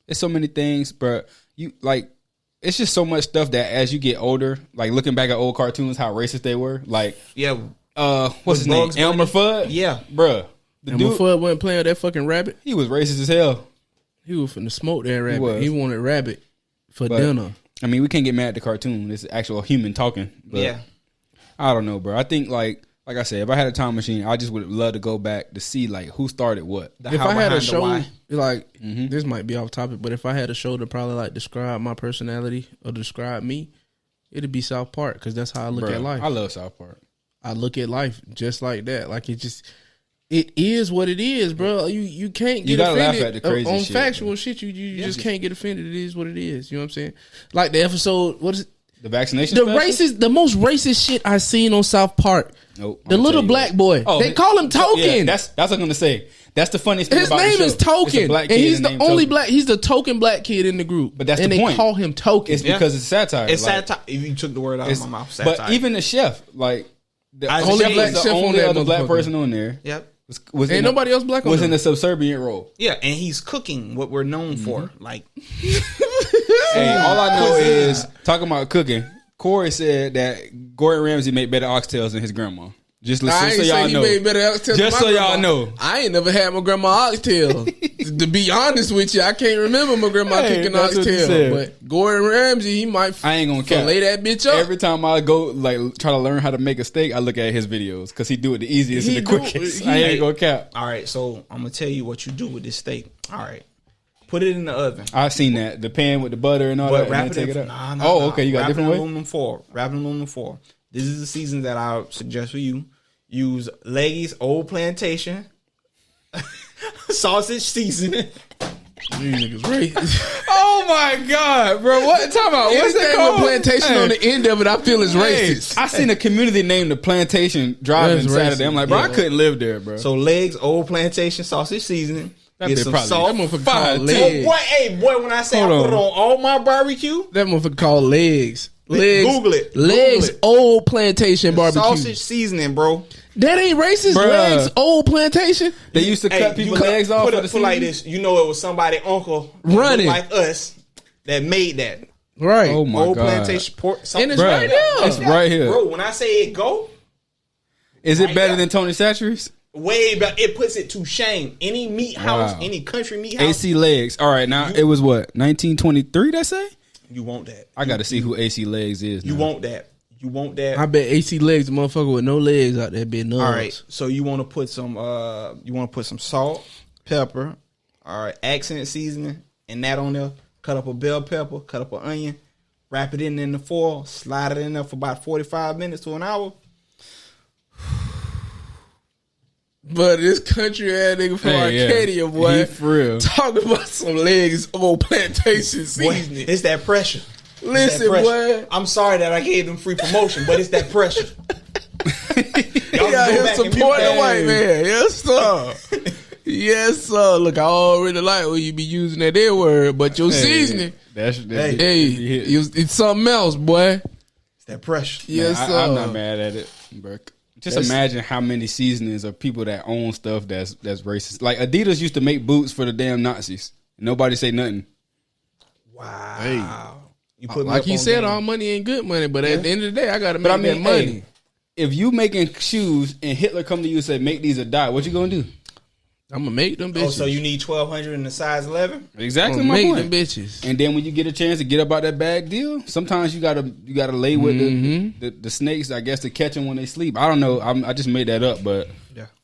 It's so many things, but it's just so much stuff that as you get older, like looking back at old cartoons, how racist they were. Like, what's his name? Elmer Fudd? Yeah. Bruh. Elmer Fudd wasn't playing with that fucking rabbit. He was racist as hell. He was finna smoke that rabbit. He wanted rabbit for dinner. I mean, we can't get mad at the cartoon. It's actual human talking. But I don't know, bro. I think like I said, if I had a time machine, I just would love to go back to see like who started what. If I had a show, like this might be off topic, but if I had a show to probably like describe my personality or describe me, it'd be South Park because that's how I look at life. I love South Park. I look at life just like that. Like it is what it is, bro. You can't get offended laugh at the crazy on shit, factual shit. You just can't get offended. It is what it is. You know what I'm saying? Like the episode, what is it? The vaccination. The most racist shit I seen on South Park. Nope. The little black boy. Oh, they call him Token. Yeah, that's what I'm gonna say. That's the funniest thing his about the show. His name is Token, and he's the only black. He's the token black kid in the group. But that's and the point. They call him Token. It's because it's satire. It's satire. If you took the word out of my mouth, satire. But even the chef, like the only black chef, the only other black person on there. Yep. Ain't nobody else black on was in a subservient role. Yeah, and he's cooking what we're known for. Like, hey, all I know is talking about cooking. Corey said that Gordon Ramsay made better oxtails than his grandma. Just listen, so y'all know. Made better oxtails just so y'all know. I ain't never had my grandma oxtail. To be honest with you, I can't remember my grandma cooking oxtail. But Gordon Ramsay, he might I ain't gonna fillet that bitch up. Every time I go like try to learn how to make a steak, I look at his videos because he do it the easiest and the quickest. I ain't gonna cap. All right, so I'm gonna tell you what you do with this steak. All right. Put it in the oven. I've seen that. The pan with the butter and all that. Wrap and then it take it up. Nah. Okay. You got a different way? Aluminum foil. Wrap it in aluminum foil. This is the season that I suggest for you. Use Leggy's Old Plantation sausage seasoning. These niggas racist. Oh my god, bro! What? Talk about what's that called? Plantation on the end of it. I feel is racist. I seen a community named the Plantation driving Saturday. I'm like, bro, I couldn't live there, bro. So Leg's Old Plantation sausage seasoning. Get some salt. That motherfucker called legs. Boy, when I say I put it on all my barbecue. That motherfucker called legs. Google it. Legs Old Plantation barbecue. Sausage seasoning, bro. That ain't racist. Bruh. Legs Old Plantation. They used to cut people's legs off. Put it like this. You know it was somebody uncle running like us that made that. Right. Oh my Old god. Plantation pork. And it's right there. It's right here. Bro, when I say it go. Is it better than Tony Chachere's? Way better. It puts it to shame. Any meat house, any country meat house. AC Legs. All right, now it was what 1923. That say you want that? I got to see who AC Legs is. You want that? You want that? I bet AC Legs, a motherfucker with no legs out there, be nuts. All right, so you want to put some. You want to put some salt, pepper. All right, accent seasoning, and that on there. Cut up a bell pepper. Cut up an onion. Wrap it in the foil. Slide it in there for about 45 minutes to an hour. But this country ass nigga from Arcadia, boy, he for real. Talk about some Legs Old Plantation seasoning. It's that pressure. Listen, boy. I'm sorry that I gave them free promotion, but it's that pressure. Y'all out here supporting the white man. Yes, sir. Yes, sir. Look, I already like when you be using that N word, but your seasoning, it's something else, boy. It's that pressure. Yes, sir. I'm not mad at it, bro. Just imagine how many seasonings of people that own stuff that's racist. Like Adidas used to make boots for the damn Nazis. Nobody say nothing. Wow. Hey. You put like he said, all money ain't good money, but at the end of the day, I gotta make that money. Hey, if you making shoes and Hitler come to you and say, make these or die, what you gonna do? I'm gonna make them bitches. Oh, so you need 1,200 in the size 11? Exactly my point. Them bitches. And then when you get a chance to get up out that bag deal, sometimes you gotta lay with the snakes, I guess, to catch them when they sleep. I don't know. I just made that up, but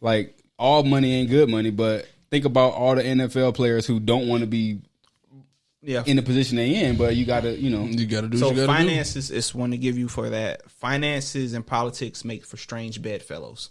like all money ain't good money. But think about all the NFL players who don't want to be in the position they in, but you gotta do. So what you gotta finances is one to give you for that. Finances and politics make for strange bedfellows.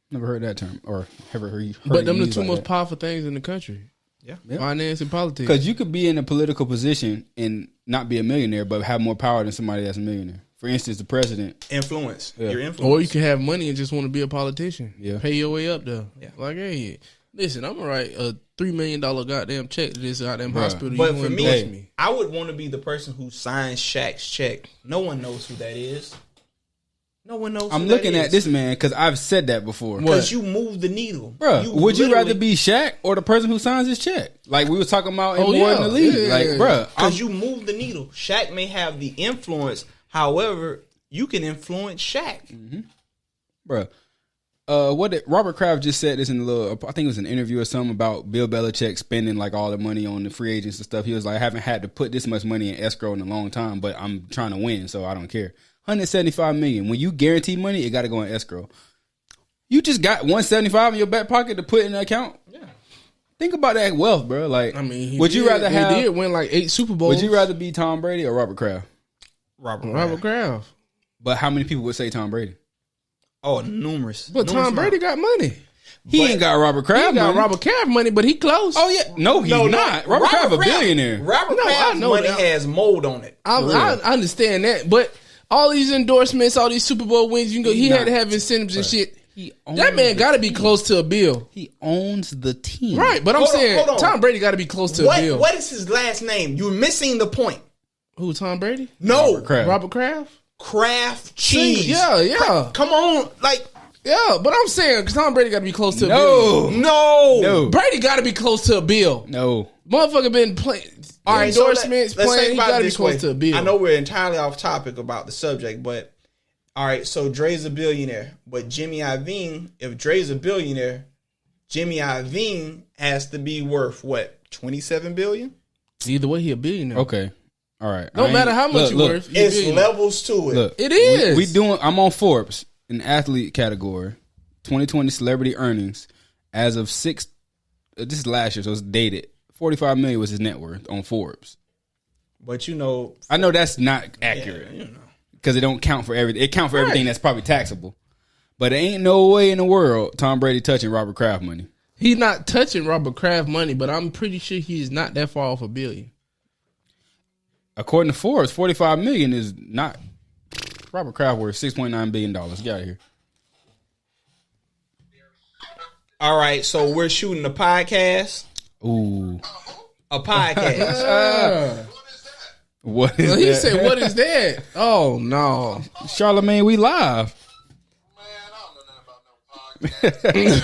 Never heard that term or ever heard. But them the two most powerful things in the country. Yeah. Finance and politics. Because you could be in a political position and not be a millionaire, but have more power than somebody that's a millionaire. For instance, the president. Influence. Yeah. Your influence. Or you can have money and just want to be a politician. Yeah. Pay your way up there. Yeah. Like, hey, listen, I'm gonna write a $3 million goddamn check to this goddamn hospital. But You for endorse me, I would want to be the person who signs Shaq's check. No one knows who that is. No one knows. I'm looking at this man because I've said that before. because you move the needle, Bruh, would you rather be Shaq or the person who signs his check? Like we were talking about in more in the league. Yeah. Like, bruh, Because you move the needle. Shaq may have the influence. However, you can influence Shaq. bruh. What did Robert Kraft just said this in a little, I think it was an interview or something about Bill Belichick spending like all the money on the free agents and stuff. He was like, I haven't had to put this much money in escrow in a long time, but I'm trying to win, so I don't care. $175 million. When you guarantee money, it got to go in escrow. You just got $175 in your back pocket to put in the account. Yeah. Think about that wealth, bro. Like, I mean, would you rather have? He did win like 8 Super Bowls. Would you rather be Tom Brady or Robert Kraft? Robert Kraft? But how many people would say Tom Brady? Oh, numerous. But Tom Brady got money. He ain't got Robert Kraft. He got money. Robert Kraft money, but he close. Oh yeah, no, he's not. Robert Kraft a billionaire. Robert Kraft's money has mold on it. I understand that, but all these endorsements, all these Super Bowl wins, you can go. He had to have incentives and shit. That man got to be close to a bill. He owns the team, Right? But I'm Hold saying on. Tom Brady got to be close to a bill. What is his last name? You're missing the point. Who? Tom Brady? No, Robert Kraft? Kraft cheese. Yeah. Come on, like. Yeah, but I'm saying Tom Brady got to be close to a No, bill. No. Brady got to be close to a bill. no. Motherfucker been playing endorsements, let's playing. think He about got it to be this close way. to a bill. I know we're entirely off topic about the subject, but all right. So Dre's a billionaire, but Jimmy Iovine, if Dre's a billionaire, Jimmy Iovine has to be worth what, $27 billion? Either way, he a billionaire. Okay, all right. No matter how much you worth, he a It's billionaire. levels to it. Look, It is. We doing. I'm on Forbes in athlete category, 2020 celebrity earnings as of 6. This is last year, so it's dated. 45 million was his net worth on Forbes. But you know, I know that's not accurate because it don't count for everything. It count for everything that's probably taxable. But there ain't no way in the world Tom Brady touching Robert Kraft money. He's not touching Robert Kraft money, but I'm pretty sure he's not that far off $1 billion. According to Forbes, 45 million is not. Robert Kraft worth $6.9 billion. Get out of here. all right. So we're shooting a podcast. Ooh. A podcast. What is He that? said, "What is that?" Oh no, Charlamagne, we live. Man, I don't know nothing about no podcast. Hey, what's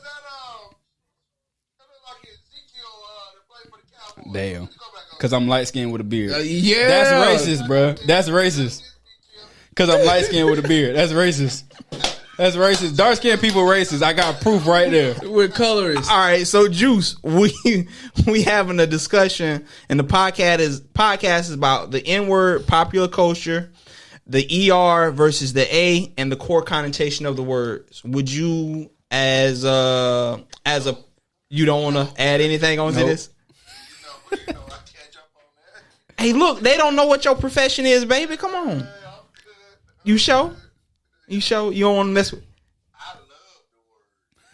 that? That look like Ezekiel that played for the Cowboys. Damn. Let's go back on. Because I'm light skinned with a beard. yeah, That's racist, bro. That's racist. Because I'm light skinned with a beard. That's racist. That's racist. Dark skinned people racist. I got proof right there. We're colorists. All right, so Juice, we having a discussion, and the podcast is about the N-word, popular culture, the ER versus the A, and the core connotation of the words. Would you, as a, you don't want to add anything onto Nope. this? I can't jump on that. Hey, look, they don't know what your profession is, baby. Come on, you show. You sure you don't want to mess with? I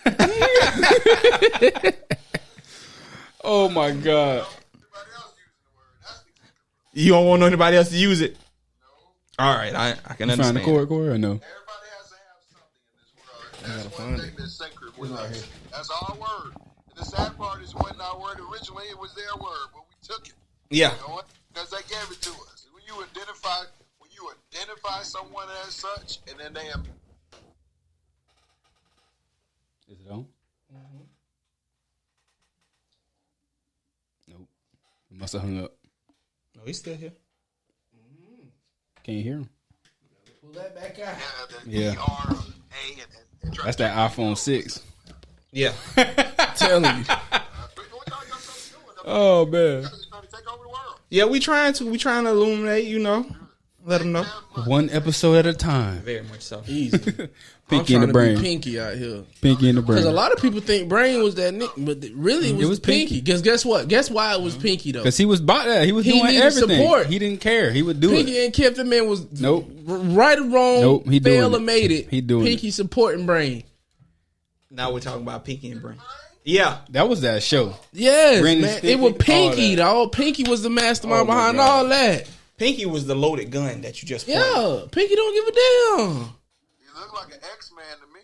love the word. Oh, my God. Everybody else using the word. That's the kicker. You don't want anybody else to use it? No. All right, I can You understand. find the chord, Corey, or no? Everybody has to have something in this world. That's one thing that's sacred with us. That's our word. And the sad part is when our word originally, it was their word, but we took it. Yeah. You know what? Because they gave it to us. When you identify someone as such, and then they have. Is it on? Nope. It must have hung up. No, he's still here. Can you hear him? Pull that back out. Yeah. ERA and That's that iPhone 6. Yeah. Telling you. Oh, man. Yeah, we trying to illuminate, let them know. One episode at a time. Very much so. Easy. Pinky I'm in the trying to brain. be Pinky out here. Pinky in the brain. Because a lot of people think Brain was that nick, but really it was Pinky. Because guess what? Guess why it was Pinky though? Because he was about that. He was He doing needed everything. support. He didn't care. He would do Pinky it. and Kev, the man was Nope. right or wrong, Nope, he doing fail it. or made it. He doing Pinky supporting Brain. Now we're talking about Pinky and Brain. Yeah. That was that show. Yes, Brandon man. Stickney, It was Pinky, all dog. Pinky was the mastermind Oh, my behind God. all that. Pinky was the loaded gun that you just pointed. Yeah, Pinky don't give a damn. He looked like an X-Man to me.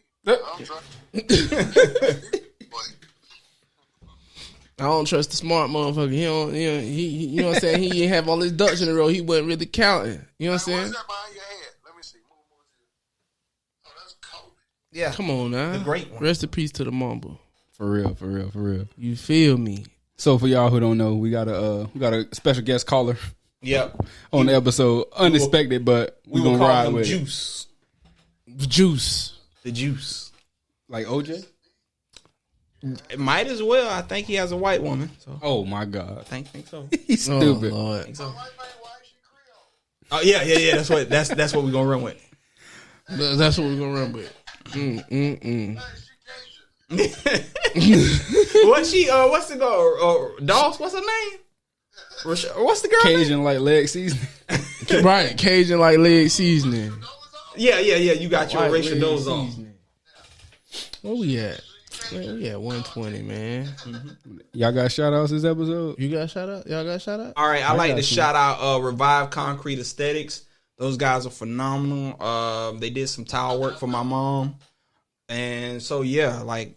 I don't trust the smart motherfucker. He don't, you know what I'm saying? He ain't have all his ducks in a row. He wasn't really counting. You know what I'm saying? What's that behind your head? Let me see. Oh, that's Kobe. Yeah. Come on now. The great one. Rest in peace to the Mamba. For real. You feel me? So for y'all who don't know, we got a special guest caller Yep. on the episode. Unexpected, but We we're will gonna call ride him with it. Juice. Juice. The Juice. Like OJ? It might as well. I think he has a white woman. So Oh my God. I think so. He's Oh, stupid. Lord. I think so. Why is she Creole? Oh yeah. That's what we're gonna run with. That's what we're going to run with. Hey, she Cajun. What's the girl? Doss, what's her name? What's the girl name? Cajun like leg season. Right. Cajun like leg seasoning. Yeah. You got your White racial leg nose on. seasoning. Where we at? Man, we at 120, man. Y'all got shout outs this episode? You got a shout out? Y'all got a shout out? All right, I like got to you. shout out Revive Concrete Aesthetics. Those guys are phenomenal. They did some tile work for my mom, and so yeah, like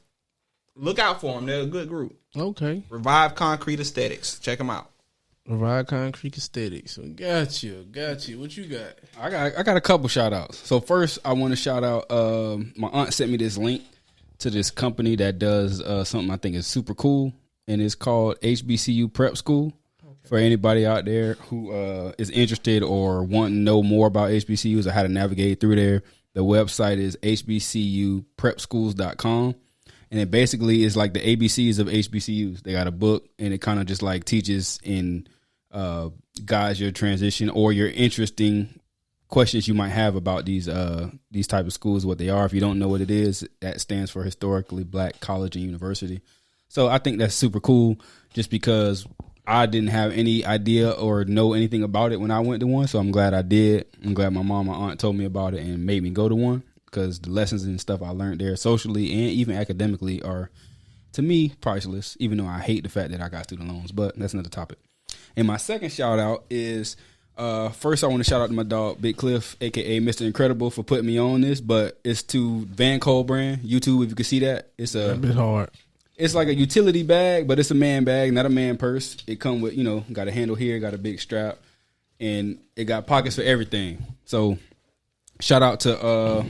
look out for them. They're a good group. Okay. Revive Concrete Aesthetics. Check them out. Ride Concrete Aesthetics. So got you. What you got? I got a couple shout outs. So first I want to shout out my aunt sent me this link to this company that does something I think is super cool, and it's called HBCU Prep School. For anybody out there who is interested or want to know more about HBCUs or how to navigate through there, the website is hbcuprepschools.com. And it basically is like the ABCs of HBCUs. They got a book, and it kind of just like teaches and guides your transition or your interesting questions you might have about these type of schools, what they are. If you don't know what it is, that stands for Historically Black College and University. So I think that's super cool just because I didn't have any idea or know anything about it when I went to one. So I'm glad I did. I'm glad my mom and aunt told me about it and made me go to one, because the lessons and stuff I learned there socially and even academically are, to me, priceless, even though I hate the fact that I got student loans. But that's another topic. And my second shout out is, first I want to shout out to my dog, Big Cliff, a.k.a. Mr. Incredible, for putting me on this. But it's to Van Cole brand, YouTube, if you can see that. It's A bit hard. It's like a utility bag, but it's a man bag, not a man purse. It come with, got a handle here, got a big strap, and it got pockets for everything. So shout out to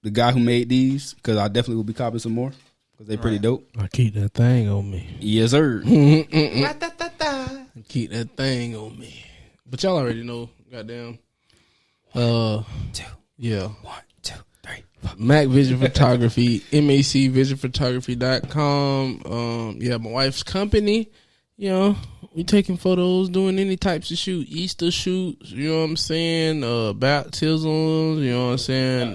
the guy who made these, because I definitely will be copying some more, because they pretty dope. I keep that thing on me. Yes, sir. Keep that thing on me. But y'all already know, goddamn. 2, Yeah. 1, 2, 3, 4. Mac Vision Photography, macvisionphotography.com. Yeah, my wife's company. We taking photos, doing any types of shoot, Easter shoots, you know what I'm saying? Baptisms, you know what I'm saying?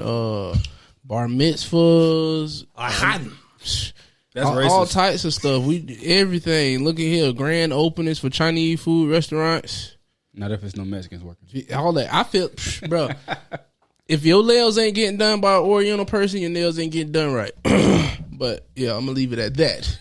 Bar mitzvahs. That's all racist. types of stuff. We everything. Look at here, grand openings for Chinese food restaurants. Not if it's no Mexicans working. All that. I feel, bro. If your nails ain't getting done by an Oriental person, your nails ain't getting done right. But yeah, I'm gonna leave it at that.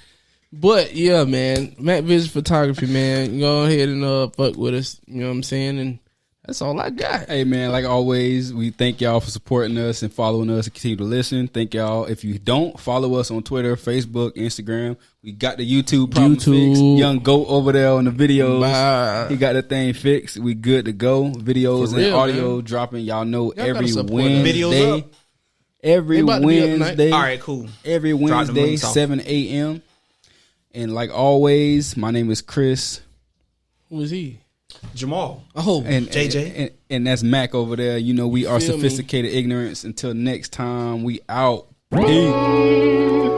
But yeah, man, Mac Vision Photography, man, go ahead and fuck with us. You know what I'm saying? And that's all I got. Hey, man, like always, we thank y'all for supporting us and following us and continue to listen. Thank y'all. If you don't, follow us on Twitter, Facebook, Instagram. We got the YouTube problem fixed. Young Goat over there on the videos. Bye. He got the thing fixed. We good to go. Videos For real, and audio man. dropping. Y'all know Y'all every gotta support us. Wednesday. Videos up? Every They about to be up tonight. Wednesday. All right, cool. Every Drop the Wednesday, links off. 7 a.m. And like always, my name is Chris. Who is he? Jamal. Oh, And JJ. and that's Mac over there. We are Feel me? sophisticated ignorance. Until next time, we out. Peace.